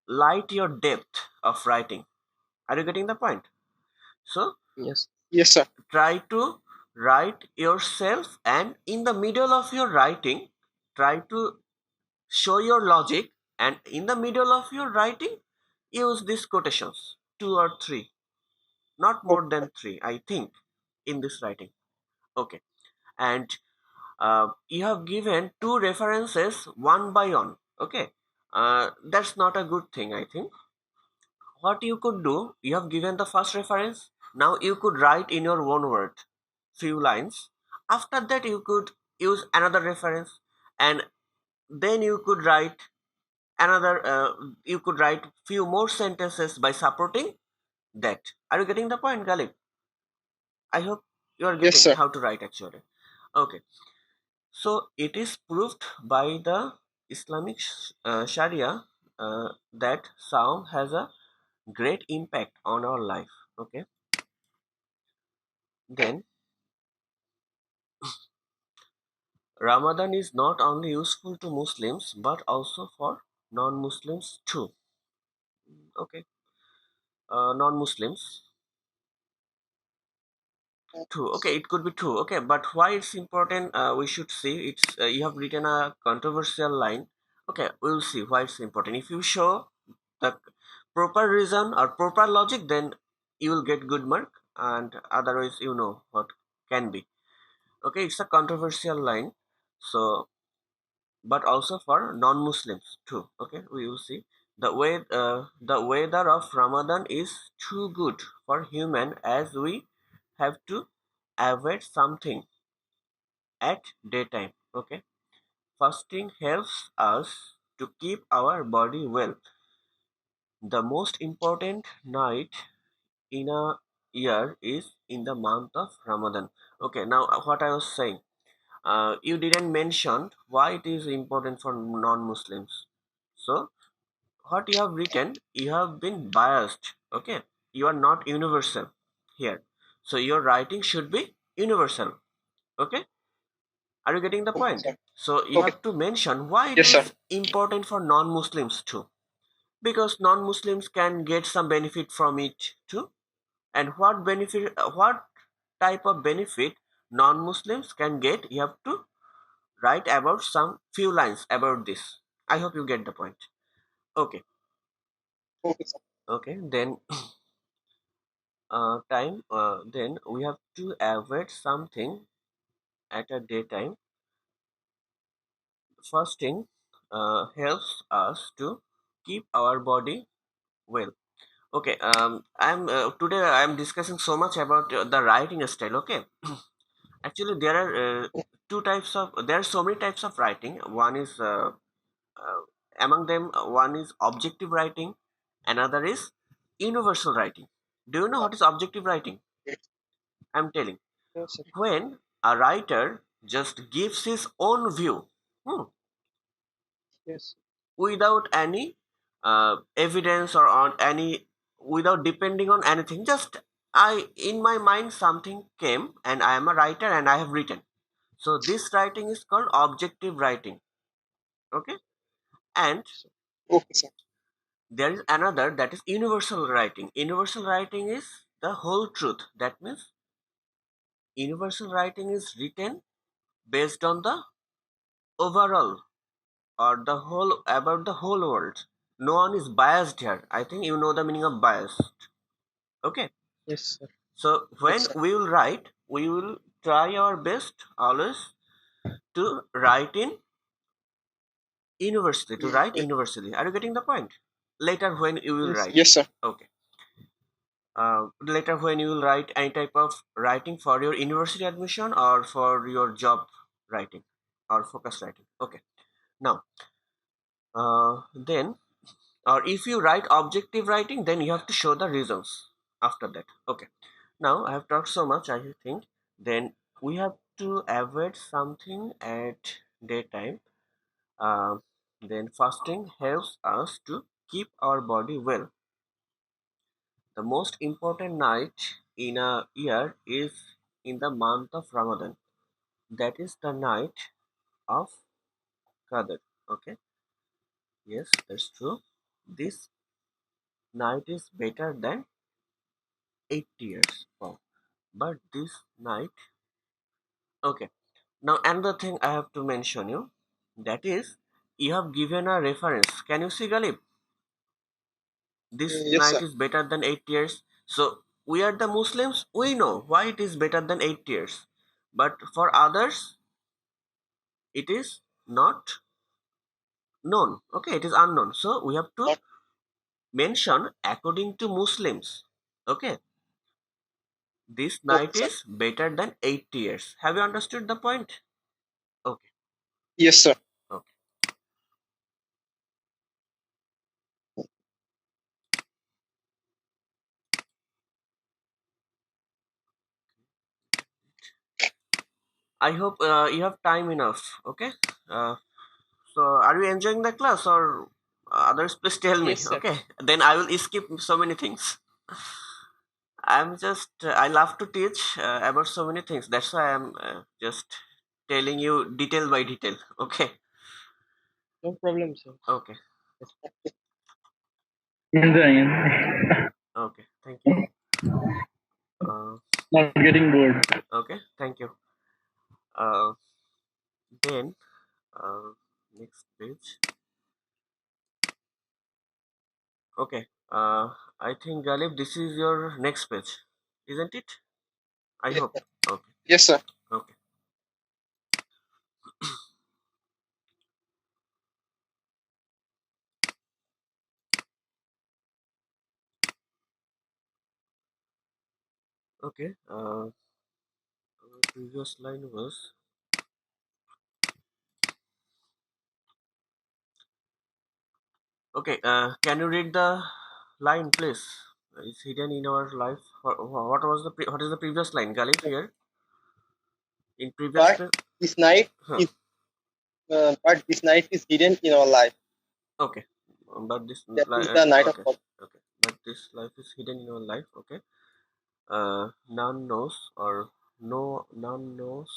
light your depth of writing. Are you getting the point? So Yes. Yes, sir. try to write yourself, and in the middle of your writing, try to show your logic, and in the middle of your writing, use these quotations, two or three, not more Okay. than three, I think, in this writing. Okay, and you have given two references one by one. Okay, that's not a good thing, I think. What you could do, you have given the first reference, now you could write in your own word few lines. After that you could use another reference, and then you could write another you could write few more sentences by supporting that. Are you getting the point, Galib? I hope you are Yes, getting sir. how to write actually. Okay, so it is proved by the Islamic Sharia that sound has a great impact on our life. Okay, then Ramadan is not only useful to Muslims but also for non-Muslims too. Okay, non-Muslims too. Okay, it could be two. Okay, but why it's important? We should see. It's you have written a controversial line. Okay, we'll see why it's important. If you show the proper reason or proper logic, then you will get good mark, and otherwise, you know what can be. Okay, it's a controversial line. So but also for non-Muslims too. Okay, we will see the weather of Ramadan is too good for human as we have to avoid something at daytime. Okay, fasting helps us to keep our body well. The most important night in a year is in the month of Ramadan. Okay, now what I was saying. You didn't mention why it is important for non-Muslims. So what you have written, you have been biased. Okay, you are not universal here. So your writing should be universal. Okay, are you getting the Okay, point? sir. So you Okay. have to mention why it Yes, sir. is important for non-Muslims too, because non-Muslims can get some benefit from it too. And what benefit, what type of benefit non-Muslims can get, you have to write about some few lines about this. I hope you get the point. Okay, Okay, sir. okay, then time, then we have to avoid something at a daytime. Fasting helps us to keep our body well. Okay, I'm today I'm discussing so much about the writing style. Okay, actually there are two types of, there are so many types of writing. One is uh, among them, one is objective writing, another is universal writing. Do you know what is objective writing? I'm telling. Yes, sir. When a writer just gives his own view, hmm, Yes. without any evidence or on any, without depending on anything, just I in my mind something came and I am a writer and I have written. So this writing is called objective writing. Okay, and Okay, sir. there is another, that is universal writing. Universal writing is the whole truth. That means universal writing is written based on the overall or the whole, about the whole world. No one is biased here. I think you know the meaning of biased. Okay, Yes, sir. So when Yes, sir. we will write, we will try our best always to write in university, to write Yes, university. Are you getting the point? Later when you will Yes. write. yes, sir. Okay. Later when you will write any type of writing for your university admission or for your job writing or focus writing. Okay. Now, then, or if you write objective writing, then you have to show the reasons after that. Okay. Now I have talked so much, I think. Then we have to avoid something at daytime. Uh, then fasting helps us to keep our body well. The most important night in a year is in the month of Ramadan. That is the night of Qadr. Okay, yes, that's true. This night is better than 8 years. Wow. But this night, okay. Now another thing I have to mention you, that is you have given a reference. Can you see, Galib? This Yes, night sir. is better than 8 years. So we are the Muslims. We know why it is better than 8 years. But for others, it is not known. Okay, it is unknown. So we have to Not, mention according to Muslims. Okay, this okay, night sir. is better than 8 years. Have you understood the point? Okay, Yes, sir. okay. I hope you have time enough. Okay. Uh, so are you enjoying the class or others? Please tell me. Yes, sir. Okay. Then I will skip so many things. I'm just I love to teach about so many things. That's why I'm just telling you detail by detail. Okay. No problem, sir. Okay. Enjoying. Okay. Thank you. Uh, Not getting bored. okay. Thank you. Uh, then next page. Okay. I think Galib, this is your next page, isn't it? I Yes, hope. sir. Okay. Yes, sir. Okay. Okay. Previous line was okay. Can you read the line, please? It's hidden in our life. What is the previous line, Galib? Here in previous But page. this night Huh. is, but this night is hidden in our life. Okay. But this That is the night of okay. God. Okay. But this life is hidden in our life. Okay. None knows or no none knows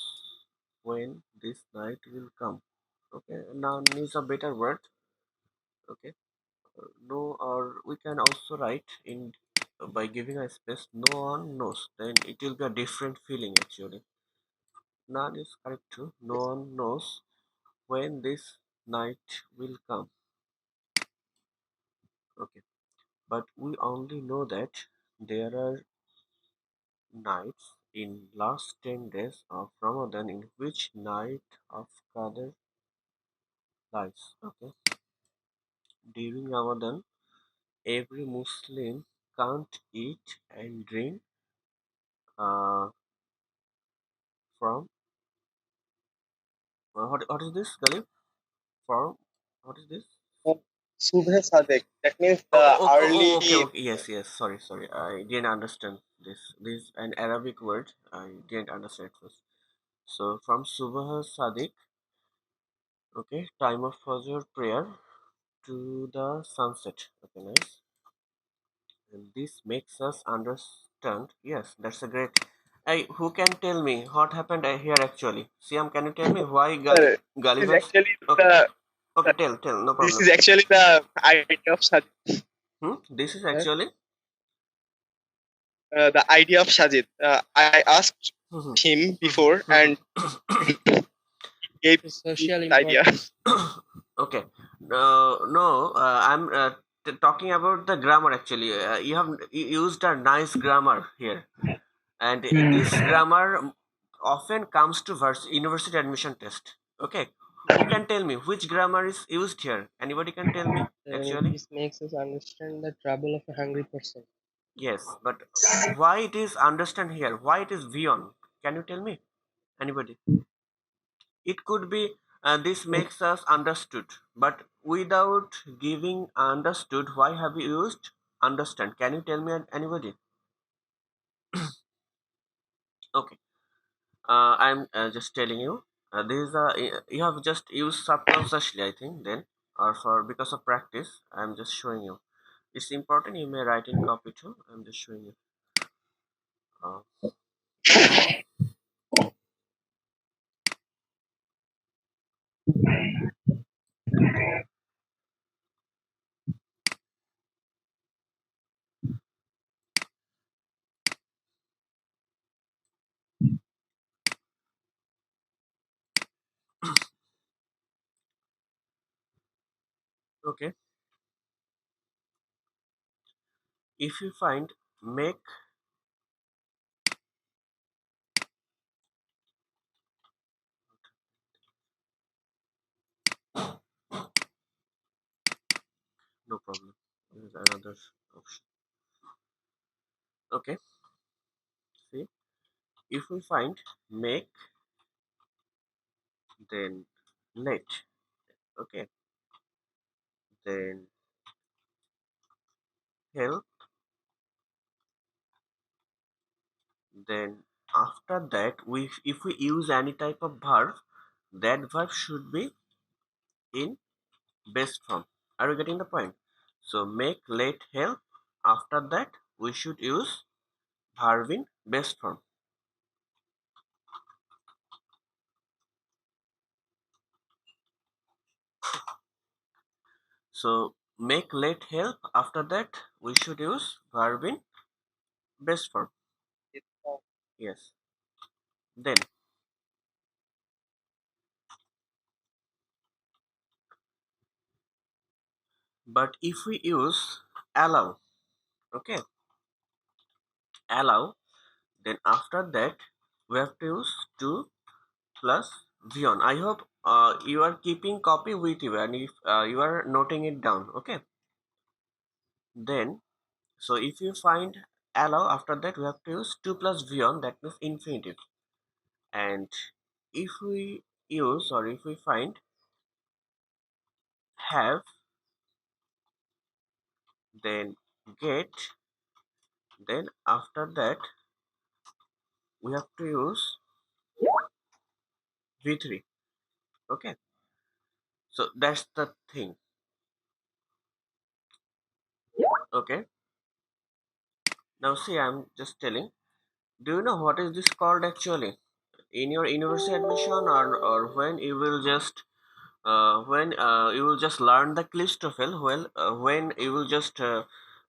when this night will come. Okay. None is a better word. Okay. No, or we can also write in by giving a space. No one knows. Then it will be a different feeling actually. None is correct too. No Yes, one knows when this night will come. Okay. But we only know that there are nights in last 10 days of Ramadan in which night of Qadr lies. Okay. During Ramadan, every Muslim can't eat and drink uh, from what is this, Galib? From what is this? sir. Subha Sadek. That means Oh, the oh, oh, oh, oh, okay, early. okay. Yes, yes. Sorry, sorry. I didn't understand this. This is an Arabic word. I didn't understand first. So from Subha Sadiq, okay, time of Fajr prayer to the sunset. Okay, nice. And this makes us understand. Yes, that's a great. Hey, who can tell me what happened here actually? Siam, can you tell me why Sir, this is Gulliver's? actually Okay, the. okay, tell, no This problem. is actually the idea of Sajid. This is Sir? actually. The idea of Sajid. I asked him before, and he gave The this social idea. importance. Okay. No, I'm talking about the grammar actually. You have used a nice grammar here, and this grammar often comes to university admission test. Okay, who can tell me which grammar is used here? Anybody can tell me actually? This makes us understand the trouble of a hungry person. Yes, but why it is understand here? Why it is beyond? Can you tell me? Anybody? It could be this makes us understood, but without giving understood, why have you used understand? Can you tell me anybody? Okay, I'm just telling you. This is you have just used subconsciously, I think. Then, or for because of practice, I'm just showing you. It's important. You may write in copy too. I'm just showing you. Uh, okay. If you find make no problem. There's another option. Okay. See, if we find make, then let. Okay. Then help. Then after that, we if we use any type of verb, that verb should be in best form. Are you getting the point? So make, let, help. After that, we should use verb in best form. So make, let, help. After that, we should use verb in best form. Yes. Then, but if we use allow, okay, allow, then after that we have to use to plus beyond. I hope you are keeping copy with you, and if you are noting it down, okay. Then, so if you find allow, after that we have to use to plus beyond, that means infinitive. And if we use, or if we find have, then get, then after that we have to use v3. Okay, so that's the thing. Okay, now see, I'm just telling, do you know what is this called actually in your university admission, or when you will just when you will just learn the Clistoffel, well, when you will just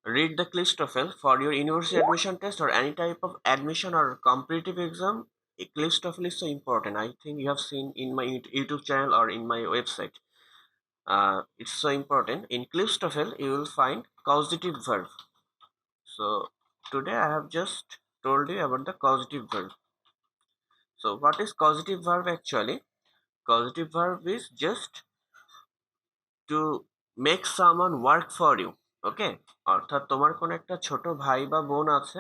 read the Clistoffel for your university admission test or any type of admission or competitive exam, Clistoffel is so important. I think you have seen in my YouTube channel or in my website. It's so important. In Clistoffel, you will find causative verb. So today I have just told you about the causative verb. So what is causative verb actually? Causative verb is just to make someone work for you. ওকে, অর্থাৎ তোমার কোনো একটা ছোট ভাই বা বোন আছে,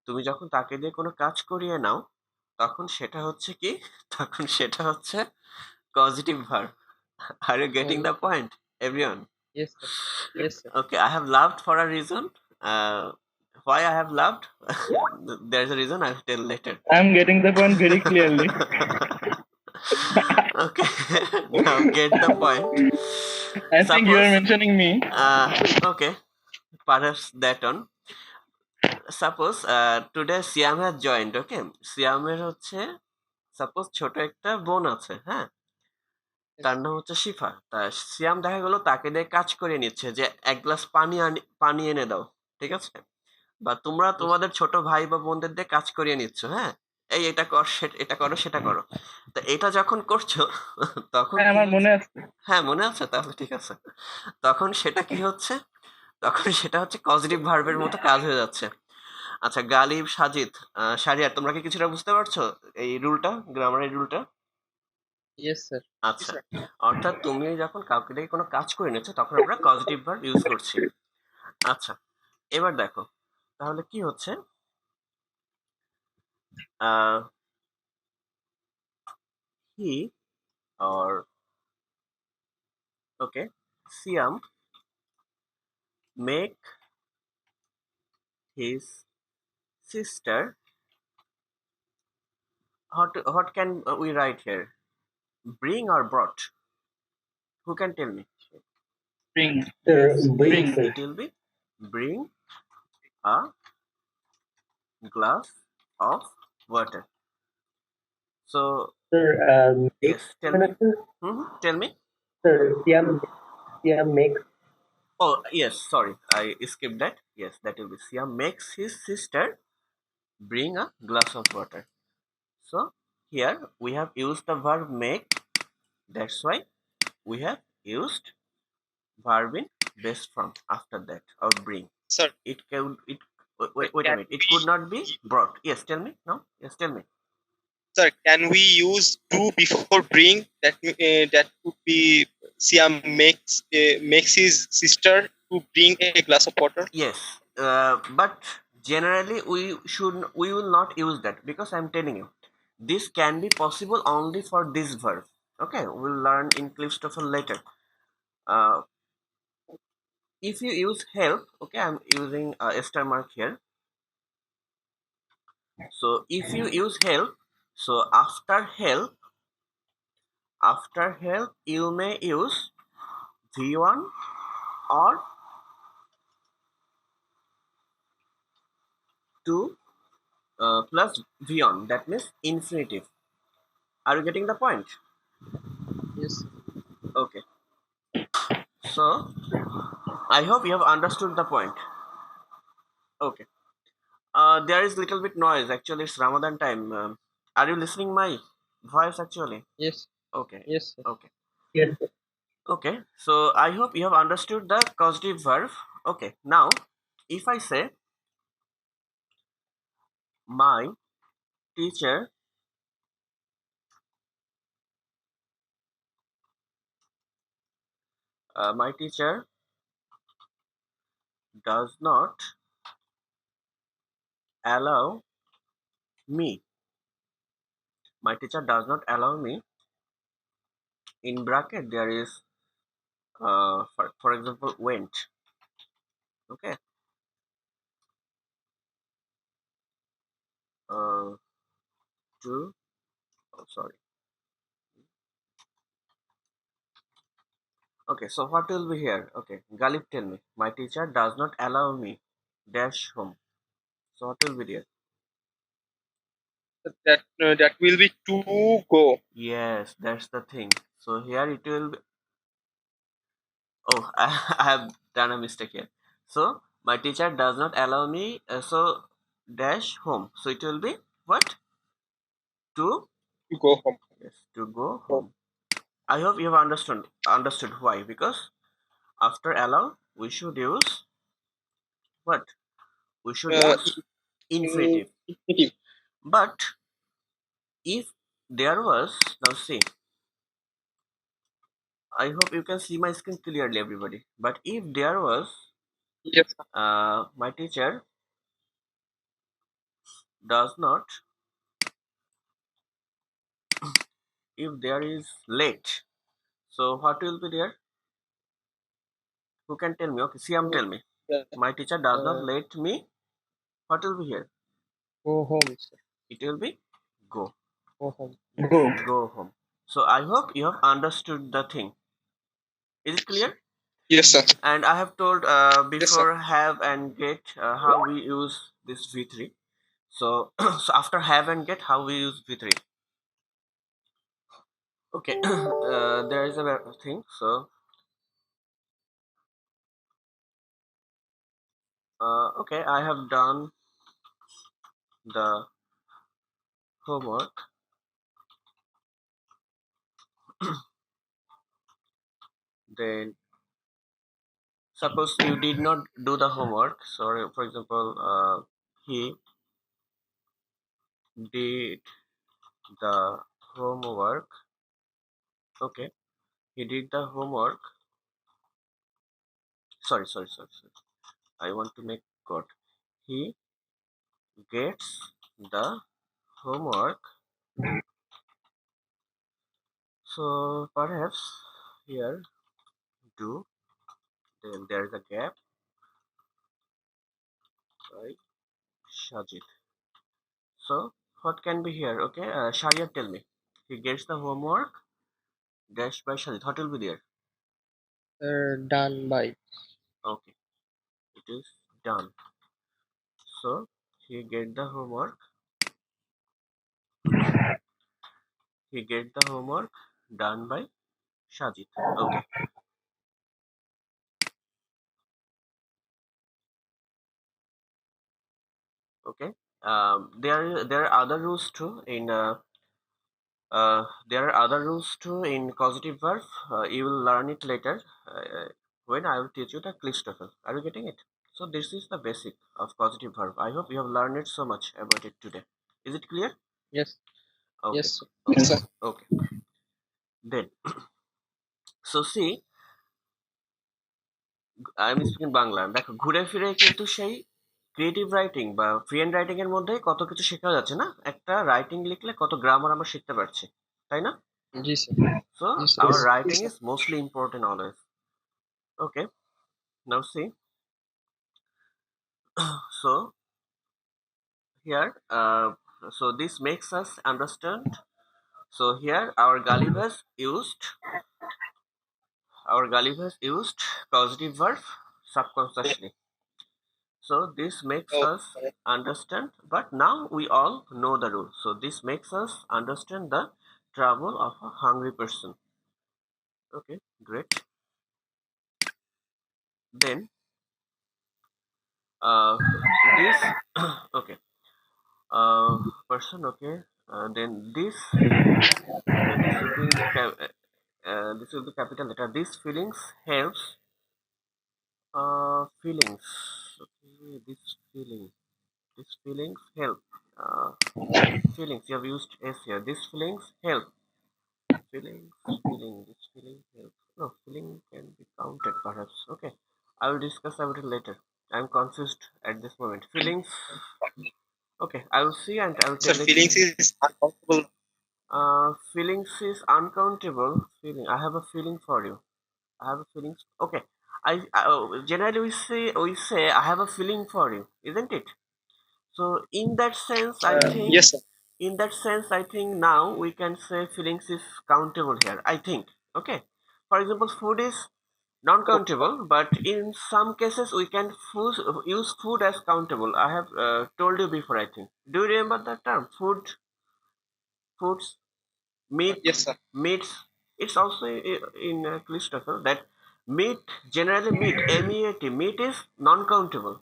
তুমি যখন তাকে দিয়ে কোনো কাজ করিয়ে নাও, তখন সেটা হচ্ছে কি, তখন সেটা হচ্ছে positive verb. Are you getting the point everyone? Yes, sir. Yes, sir. Okay, I have laughed for a reason. Why I have laughed? There's a reason, I'll tell later. I'm getting the point very clearly. Okay, now get the point. I think you are mentioning me. Okay, perhaps that on. Suppose today Siam has joined. Okay, সিয়ামের হচ্ছে suppose ছোট একটা বোন আছে, হ্যাঁ, তার নাম হচ্ছে শিফা। তা সিয়াম দেখা গেল তাকে দিয়ে কাজ করে নিচ্ছে যে এক গ্লাস পানি এনে দাও, ঠিক আছে, বা তোমরা তোমাদের ছোট ভাই বা বোনদের দিয়ে কাজ করিয়ে নিচ্ছ, হ্যাঁ, এই এটা কর, এটা করো, সেটা করো। তো এটা যখন করছো তখন হ্যাঁ, আমার মনে আছে। হ্যাঁ, মনে আছে, তাহলে ঠিক আছে। তখন সেটা কি হচ্ছে, তখন সেটা হচ্ছে কজেটিভ ভার্বের মতো কাজ হয়ে যাচ্ছে। আচ্ছা, গালিব, সাজিদ, শারিয়ার, তোমরা কি কিছুটা বুঝতে পারছো এই রুলটা, গ্রামারের রুলটা? Yes sir. আচ্ছা, অর্থাৎ তুমি যখন কাউকে দিয়ে কোনো কাজ করে নিচ্ছ তখন আমরা পজিটিভ ভার্ব ইউজ করছি। আচ্ছা, এবার দেখো তাহলে কি হচ্ছে। হি or okay, Siam make his sister. What can we write here? Bring or brought? Who can tell me? Bring. Sir, Yes, bring, yes, sir. it will be bring a glass of water. So Sir, make, yes, tell me. sir. Tell me. Sir, Siam makes. Oh yes, sorry, I skipped that. Yes, that will be Siam makes his sister bring a glass of water. So here we have used the verb make. That's why we have used verb in base form after that, or bring. Sir, It can it wait a can minute. It could not be brought. Yes, tell me. No, yes, tell me. can we use do before bring? That would be Siam makes his sister to bring a glass of water. Yes, but generally we will not use that because I'm telling you this can be possible only for this verb. Okay, we'll learn in Clipstoffel later. Uh, if you use help, okay, I'm using a star mark here. So if you use help, so after help you may use v1 or 2 plus v1. That means infinitive. Are you getting the point? Yes. Okay. So I hope you have understood the point. Okay. There is little bit noise. Actually, it's Ramadan time. Are you listening my voice actually? Yes. Okay. Yes, sir. Okay. Yes, sir. Okay. So I hope you have understood the causative verb. Okay. Now, if I say my teacher my teacher does not allow me. My teacher does not allow me. In bracket there is for example went. Okay. Uh, to oh, sorry. Okay, so what will be here? Okay, Galip, tell me. My teacher does not allow me dash home. So what will be there? That will be to go. Yes, that's the thing. So here it will be. Oh, I have done a mistake here. So my teacher does not allow me. So dash home. So it will be what? To To go home. yes, to go home. I hope you have understood why. Because after allow we should use what? We should Uh, use infinitive. infinitive. But if there was, now see, I hope you can see my screen clearly, everybody. But if there was Yes. my teacher does not, if there is late, so what will be there? Who can tell me? Okay, Siam, tell me. Yeah. My teacher does not Uh, let me. What will be here? Go home, sir. It will be go. Go home. Go. Go home. So I hope you have understood the thing. Is it clear? Yes, sir. And I have told Yes, sir. before have and get how we use this v3. So, so after have and get, how we use v3. Okay, there is a thing. So, okay, I have done the homework. Then suppose you did not do the homework. So for example, he did the homework. Okay, he did the homework. Sorry. I want to make good. He gets the homework. So perhaps here do, then there is a gap by Shajit. So what can be here? Okay, Sharia, tell me. He gets the homework dash by Shajit. What will be there? Done by. Okay, it is done. So he get the homework. He get the homework done by Shajit. Okay. Okay. There are other rules too in there are other rules too in causative verb. You will learn it later when I will teach you the Clistoffel. Are you getting it? So this is the basic of causative verb. I hope you have learned it so much about it today. Is it clear? Yes. Okay. Yes. Yes, sir. Okay. Then, so see, আমি speaking Bangla. দেখো ঘুরে ফিরে কিন্তু সেই creative writing বা free hand writing এর মধ্যে কত কিছু শেখা যাচ্ছে না, একটা রাইটিং লিখলে কত গ্রামার আমরা শিখতে পারছি, তাই না? জি স্যার। So জি sir. our writing is mostly important always. Okay, now see. So here so this makes us understand. So here our Ghalib has used causative verb subconsciously. So this makes us Okay. understand, but now we all know the rule. So this makes us understand the trouble of a hungry person. Okay, great. Then this okay, person. Okay, then this will be this will be capital letter. These feelings helps feelings. Okay, these feelings help feelings. You have used s here. These feelings help. This feeling help. No, feeling can be counted perhaps. Okay, I will discuss about it later. I'm confused at this moment. Feelings. Okay, I will see and I will Sir, tell it. feelings is uncomfortable. Feelings is uncountable. Feeling. I have a feeling for you. I have a feeling. Okay. Generally we say I have a feeling for you, isn't it? So in that sense, I think Yes, sir. now we can say feelings is countable here. I think. Okay. For example, food is non-countable, but in some cases we can use food as countable. I have told you before. I think. Do you remember that term? Foods, meat, Yes, sir. meats. It's also in Christopher that meat, generally meat, M-E-A-T, meat is non-countable.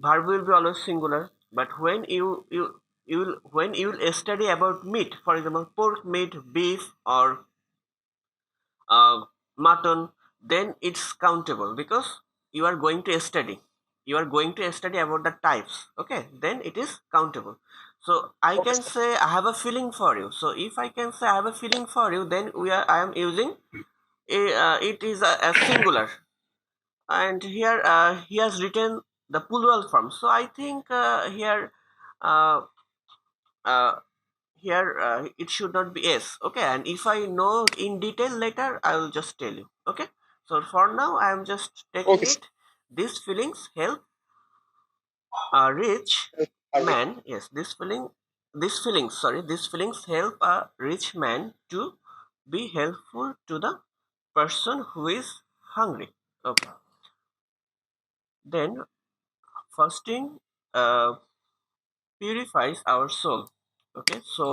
Verb will be always singular, but when you will study about meat, for example, pork meat, beef, or uh, mutton, then it's countable because you are going to study. You are going to study about the types. Okay, then it is countable. So I Okay, can sir. say I have a feeling for you. So if I can say I have a feeling for you, then I am using it is a singular, and here he has written the plural form. So I think uh, uh, it should not be s. Okay, and if I know in detail later, I will just tell you. Okay, so for now I am just taking Okay, sir. it. These feelings help a rich Alright. man. Yes, these feelings help a rich man to be helpful to the person who is hungry. Okay, then fasting purifies our soul. Okay, so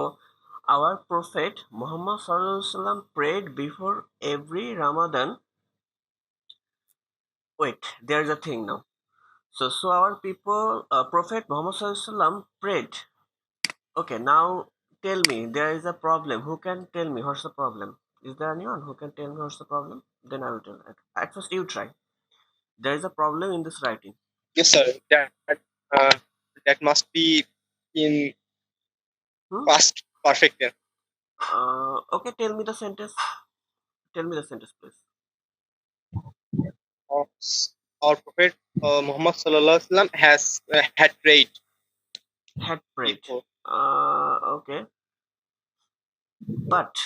our prophet Muhammad Sallallahu Alaihi Wasallam prayed before every Ramadan. Wait, there's a thing now. So our people, Prophet Muhammad Sallallahu Alaihi Wasallam prayed. Okay, now tell me, there is a problem. Who can tell me what's the problem? Is there anyone who can tell me what's the problem? Then I will tell. At first, you try. There is a problem in this writing. Yes, sir. That must be in Hmm? past perfect tense. Okay, tell me the sentence. Tell me the sentence, please. Uh, Our Prophet Muhammad Sallallahu Alaihi Wasallam has had prayed Had prayed. before. Okay, but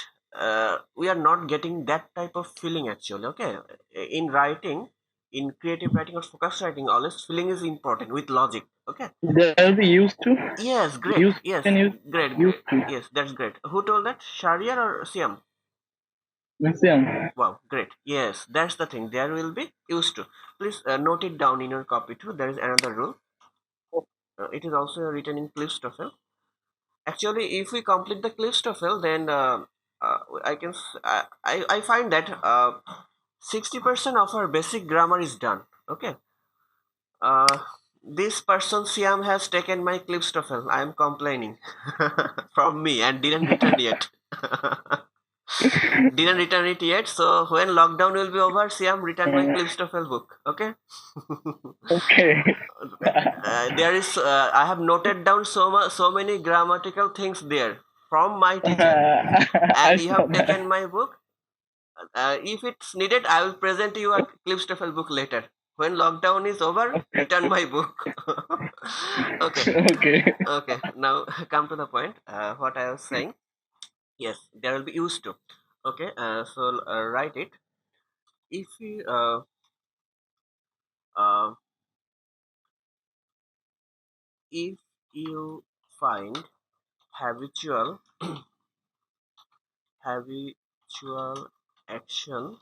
we are not getting that type of feeling actually. Okay, in writing, in creative writing or focus writing, always feeling is important with logic. Okay. There'll be used to. Yes, great. Used Yes, can use great, used great. to. Yes, that's great. Who told that? Sharia or Siam? Museum. Wow, great. Yes, that's the thing. There will be used to. Please note it down in your copy too. There is another rule. It is also written in Cliffstoffel. Actually, if we complete the Cliffstoffel, then I find that 60% of our basic grammar is done. Okay. Uh, this person Siam has taken my Cliffstoffel. I am complaining from me and didn't return yet. Didn't return it yet. So when lockdown will be over, Siam return my Cliffstoffel book. Okay. Okay. There is I have noted down so many grammatical things there from my teacher, I and you saw have that. taken my book. If it's needed, I will present you a Cliffstoffel book later. When lockdown is over, return my book. Okay, Okay. okay. Now come to the point. What I was saying. Yes, there will be used to. Okay, so write it. If you uh, if you find habitual habitual action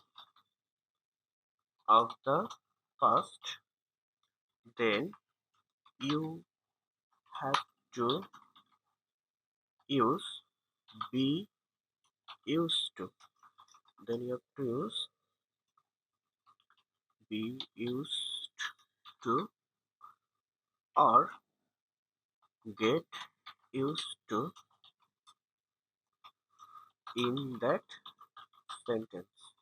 of the past, then you have to use be used to. Then you have to use be used to or get used to in that sentence.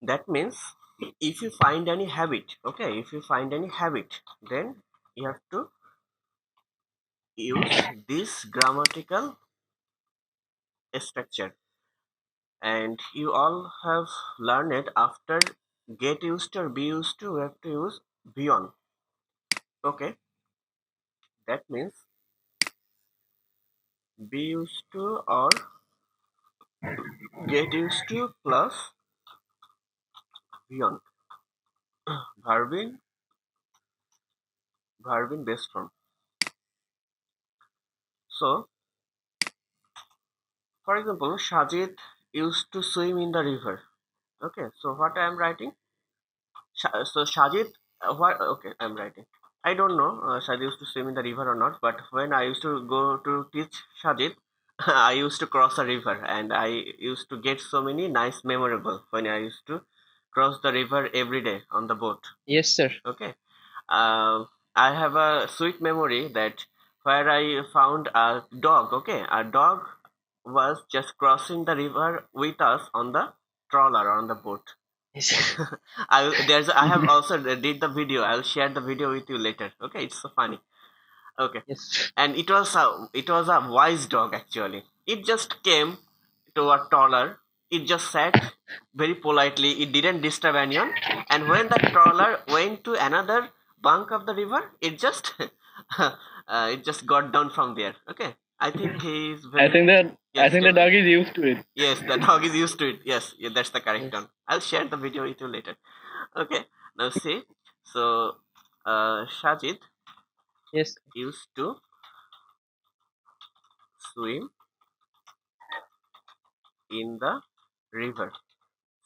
That means if you find any habit, okay, if you find any habit, then you have to use this grammatical structure. And you all have learned it after get used to or be used to, we have to use beyond. Okay, that means be used to or get used to plus beyond. Verb in base form. So for example, Sajid used to swim in the river. Okay, so what I am writing? So Sajid, what? Okay, I'm writing. I don't know Sajid used to swim in the river or not, but when I used to go to teach Sajid, I used to cross a river and I used to get so many nice memorable when I used to cross the river every day on the boat. Yes, sir. Okay. I have a sweet memory that where I found a dog. Okay, a dog was just crossing the river with us on the trawler or on the boat. I have also did the video. I'll share the video with you later. Okay, it's so funny. Okay, Yes. and it was a wise dog actually. It just came to a trawler. It just sat very politely. It didn't disturb anyone. And when the trawler went to another bank of the river, it just got down from there. Okay, I think he is I very. think that I Yes, think the tell me. dog is used to it. Yes, the dog is used to it. Yes, yeah, that's the correct Yes. term. I'll share the video with you later. Okay, now see. So, Shajid Yes. used to swim in the river.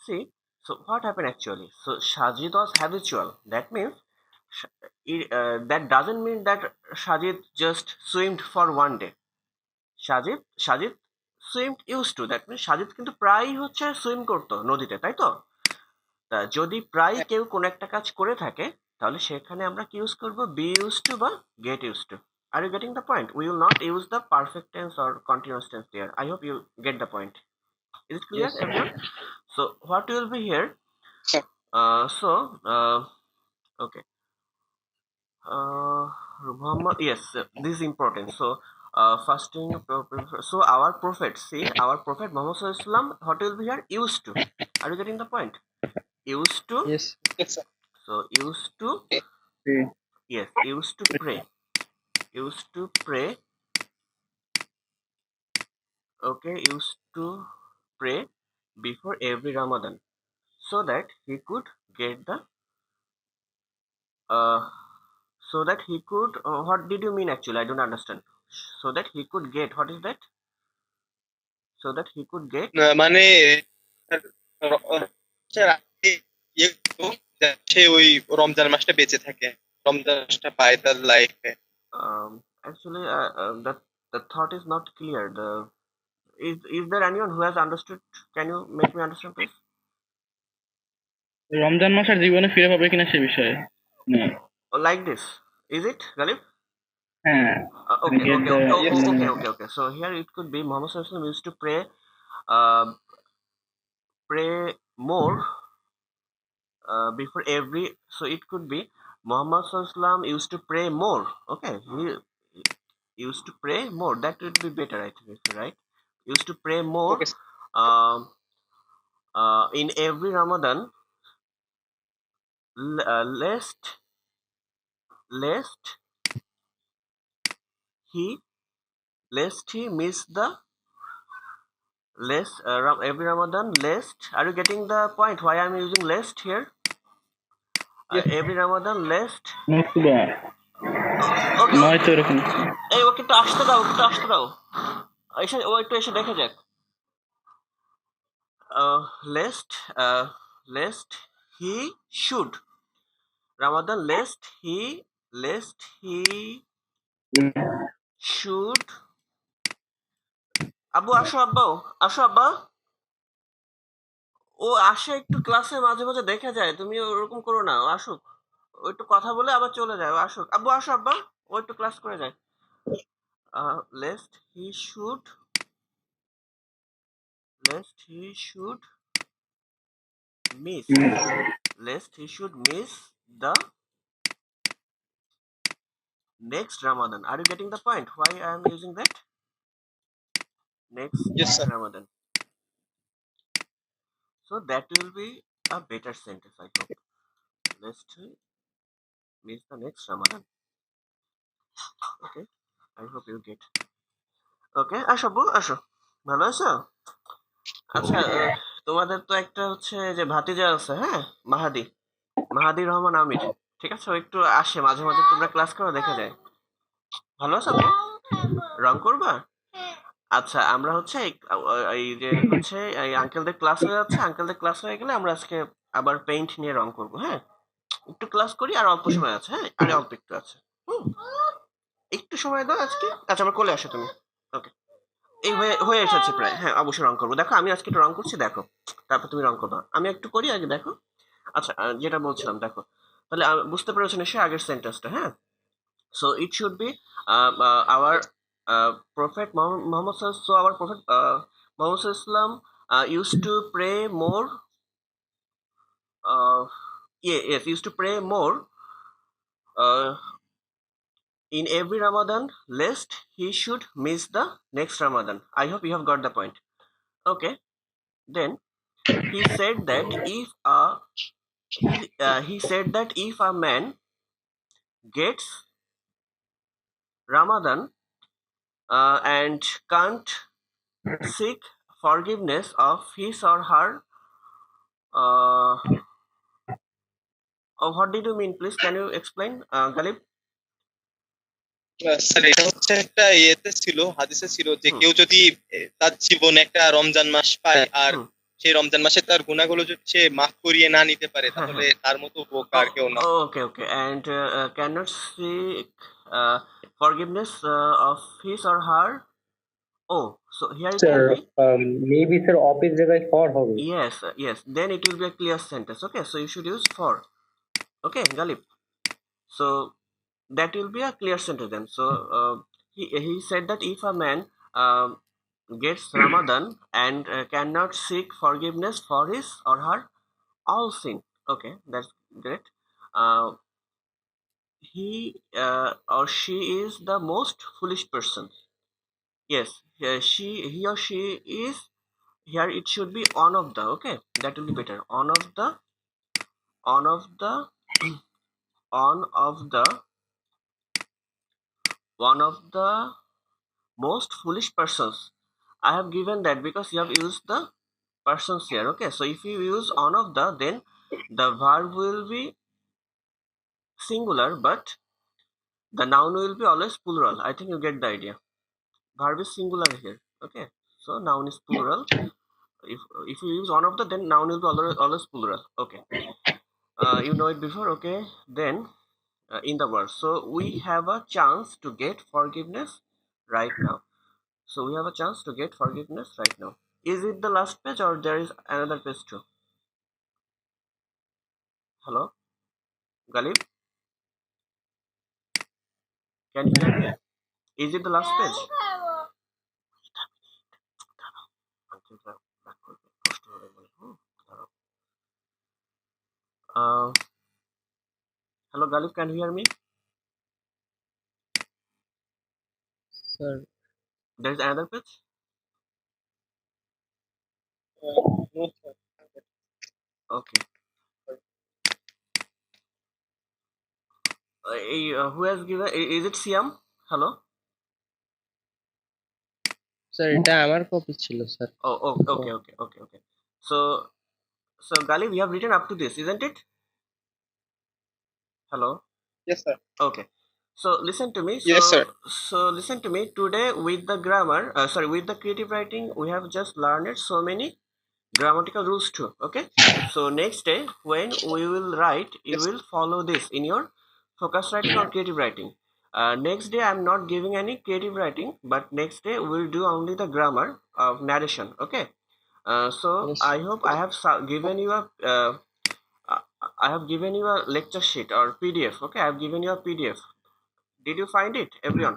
See, so what happened actually? So Shajid was habitual. That means that doesn't mean that Shajid just swimmed for one day. Shajid swimmed used to. That means Shajid কিন্তু প্রায়ই হচ্ছে swim করতো নদীতে, তাই তো? তা যদি প্রায় কেউ কোনো একটা কাজ করে থাকে তাহলে সেখানে আমরা কি ইউজ করব? বি ইউজ টু বা get use to. Are you getting the point? We will not use the perfect tense or continuous tense there. I hope you get the point. Is it clear, Yes. everyone? So what will be here? Okay. Muhammad, yes, this is important. So, fasting. So, our prophet, see, our prophet Muhammad Sallallahu Alaihi Wasallam, what will be here? Used to. Are you getting the point? Used to. Yes. Yes, sir. So, used to. Okay. Yes, used to pray. Used to pray. Okay, used to pray before every Ramadan, so that he could get the so that he could what did you mean actually? I don't understand. So that he could get, what is that? So that he could get মানে ইয়ে করতো, সে ওই রমজান মাসটা বেঁচে থাকে, রমজান মাসটা পায় তার লাইফে। actually the thought is not clear. The is there anyone who has understood? Can you make me understand, please? Ramzan মাস আর জীবনে ফিরে পাবে কিনা সে বিষয়ে না। Like this, is it, Galib? হ্যাঁ, Okay, get okay, the okay. So here it could be Muhammad Sallallahu Alaihi Wasallam used to pray more before every. So it could be Muhammad Sallallahu Alaihi Wasallam used to pray more. Okay, he used to pray more. That would be better, I think, right? Used to pray more Okay, um, in every Ramadan, lest he miss the every Ramadan, lest. Are you getting the point? Why I'm using lest here? Every Ramadan, lest. নতুবা Okay. নয়তো এরকম এই ওকে একটু আসতে দাও এসে ও একটু এসে দেখে যাক। lest he should Ramadan, lest he should. আব্বু আসো, আব্বা। ও আসে একটু ক্লাসে মাঝে মাঝে দেখে যায়, তুমি ওরকম করো না। ও আসুক, ও একটু কথা বলে আবার চলে যায়। ও আসুক। আব্বু আসো, আব্বা। ও একটু ক্লাস করে যায়। lest he should miss the next Ramadan. Are you getting the point? Why I am using that? Next yes, sir. Ramadan. So that will be a better sentence, I hope. Lest he miss the next Ramadan. Okay, I hope you get. Okay, আসো বউ, আসো। ভালো আছো? আচ্ছা, তোমাদের তো একটা হচ্ছে যে ভাতিজা আছে, হ্যাঁ, মাহাদি রহমান আমির। ঠিক আছে, ও একটু আসে মাঝে মাঝে, তোমরা ক্লাস করো, দেখা যায়। ভালো আছো আপু? রং করবা? আচ্ছা, আমরা হচ্ছে এই যে হচ্ছে এই আঙ্কেলদের ক্লাস হয়ে যাচ্ছে, আঙ্কেলদের ক্লাস হয়ে গেলে আমরা আজকে আবার পেইন্ট নিয়ে রং করবো, হ্যাঁ? একটু ক্লাস করি, আর অল্প সময় আছে, হ্যাঁ, আর অল্প একটু আছে। একটু সময় দাও আজকে। আচ্ছা, আমার কোলে আসো তুমি। ওকে, এই হয়ে এসেছে প্রায়। হ্যাঁ, অবশ্যই রং করবো। দেখো আমি আজকে একটু রং করছি, দেখো, তারপর তুমি রং করবা। আমি একটু করি আগে, দেখো। আচ্ছা, যেটা বলছিলাম, দেখো, তাহলে বুঝতে পেরেছো নিশ্চয়ই আগের সেন্টেন্সটা, হ্যাঁ? So it should be our Prophet Muhammad. So our Prophet Muhammad Sallam used to pray more. Yes, used to pray more in every Ramadan, lest he should miss the next Ramadan. I hope you have got the point. Okay, then he said that if a man gets Ramadan and can't seek forgiveness of his or her. What did you mean, please? Can you explain, Galib? Sir, এটা হচ্ছে একটা ইয়েতে ছিল, হাদিসে ছিল যে কেউ যদি তার জীবনে একটা রমজান মাস পায় আর সেই রমজান মাসে তার গুনাহগুলো যদি সে মাফ করিয়ে না নিতে পারে, তাহলে তার মতো বোকা আর কেউ না। Okay. And cannot seek forgiveness of his or her. Oh, so here it Sir, can be. maybe sir office জায়গায় for হবে। Yes. Then it will be a clear sentence. Okay, so you should use for. Okay, Galib. So that will be a clear sentence then. So he said that if a man gets Ramadan and cannot seek forgiveness for his or her all sin, Okay, that's great. He or she is the most foolish person. Yes, he or she is. Here it should be one of the. Okay, that will be better. On of the, on of the, one of the most foolish persons. I have given that because you have used the persons here. Okay, so if you use one of the, then the verb will be singular, but the noun will be always plural. I think you get the idea. Verb is singular here. Okay, so noun is plural. If you use one of the, then noun will be always plural. Okay, you know it before. Okay, then in the verse, so we have a chance to get forgiveness right now. So we have a chance to get forgiveness right now. Is it the last page or there is another page too? Hello, Galib, can you hear me? Is it the last page? Uh, hello, Galib, can you hear me? Sir, There is another page. No, sir. Okay. Who has given? Is it Siam? Hello. Sir এটা আমার copy ছিল sir. Oh, okay. So Galib, we have written up to this, isn't it? Hello. Yes, sir. Okay. So listen to me. Yes, sir. So listen to me. Today with the grammar, with the creative writing, we have just learned so many grammatical rules too. Okay. So next day when we will write, you Yes. will follow this in your focus writing or creative writing. Next day I'm not giving any creative writing, but next day we'll do only the grammar of narration. Okay. So Yes. I hope I have given you a. I have given you a lecture sheet or PDF. Okay, I have given you a PDF. Did you find it, everyone?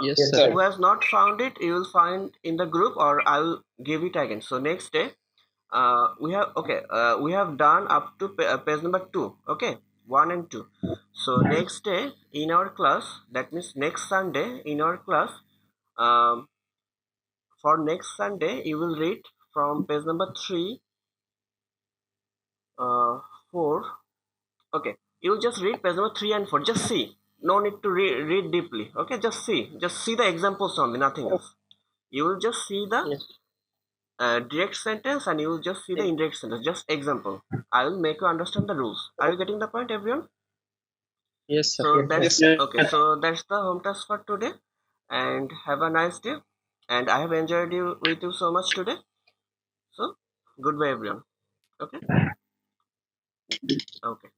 Yes, Yes, sir. sir. Who has not found it, you will find in the group, or I will give it again. So next day, we have done up to page number 2. Okay, 1 and 2. So next day in our class, that means next Sunday in our class, um, for next Sunday you will read from page number 3, 4. Okay, you just read page number 3 and 4. Just see, no need to read deeply. Okay, just see the examples only, nothing else. You will just see the Yes. direct sentence and you will just see the indirect sentence, just example. I will make you understand the rules. Are you getting the point, everyone? Yes, sir. So Yes, that's Yes, sir. okay, so that's the home task for today, and have a nice day, and I have enjoyed you with you so much today. So goodbye, everyone. Okay. Okay.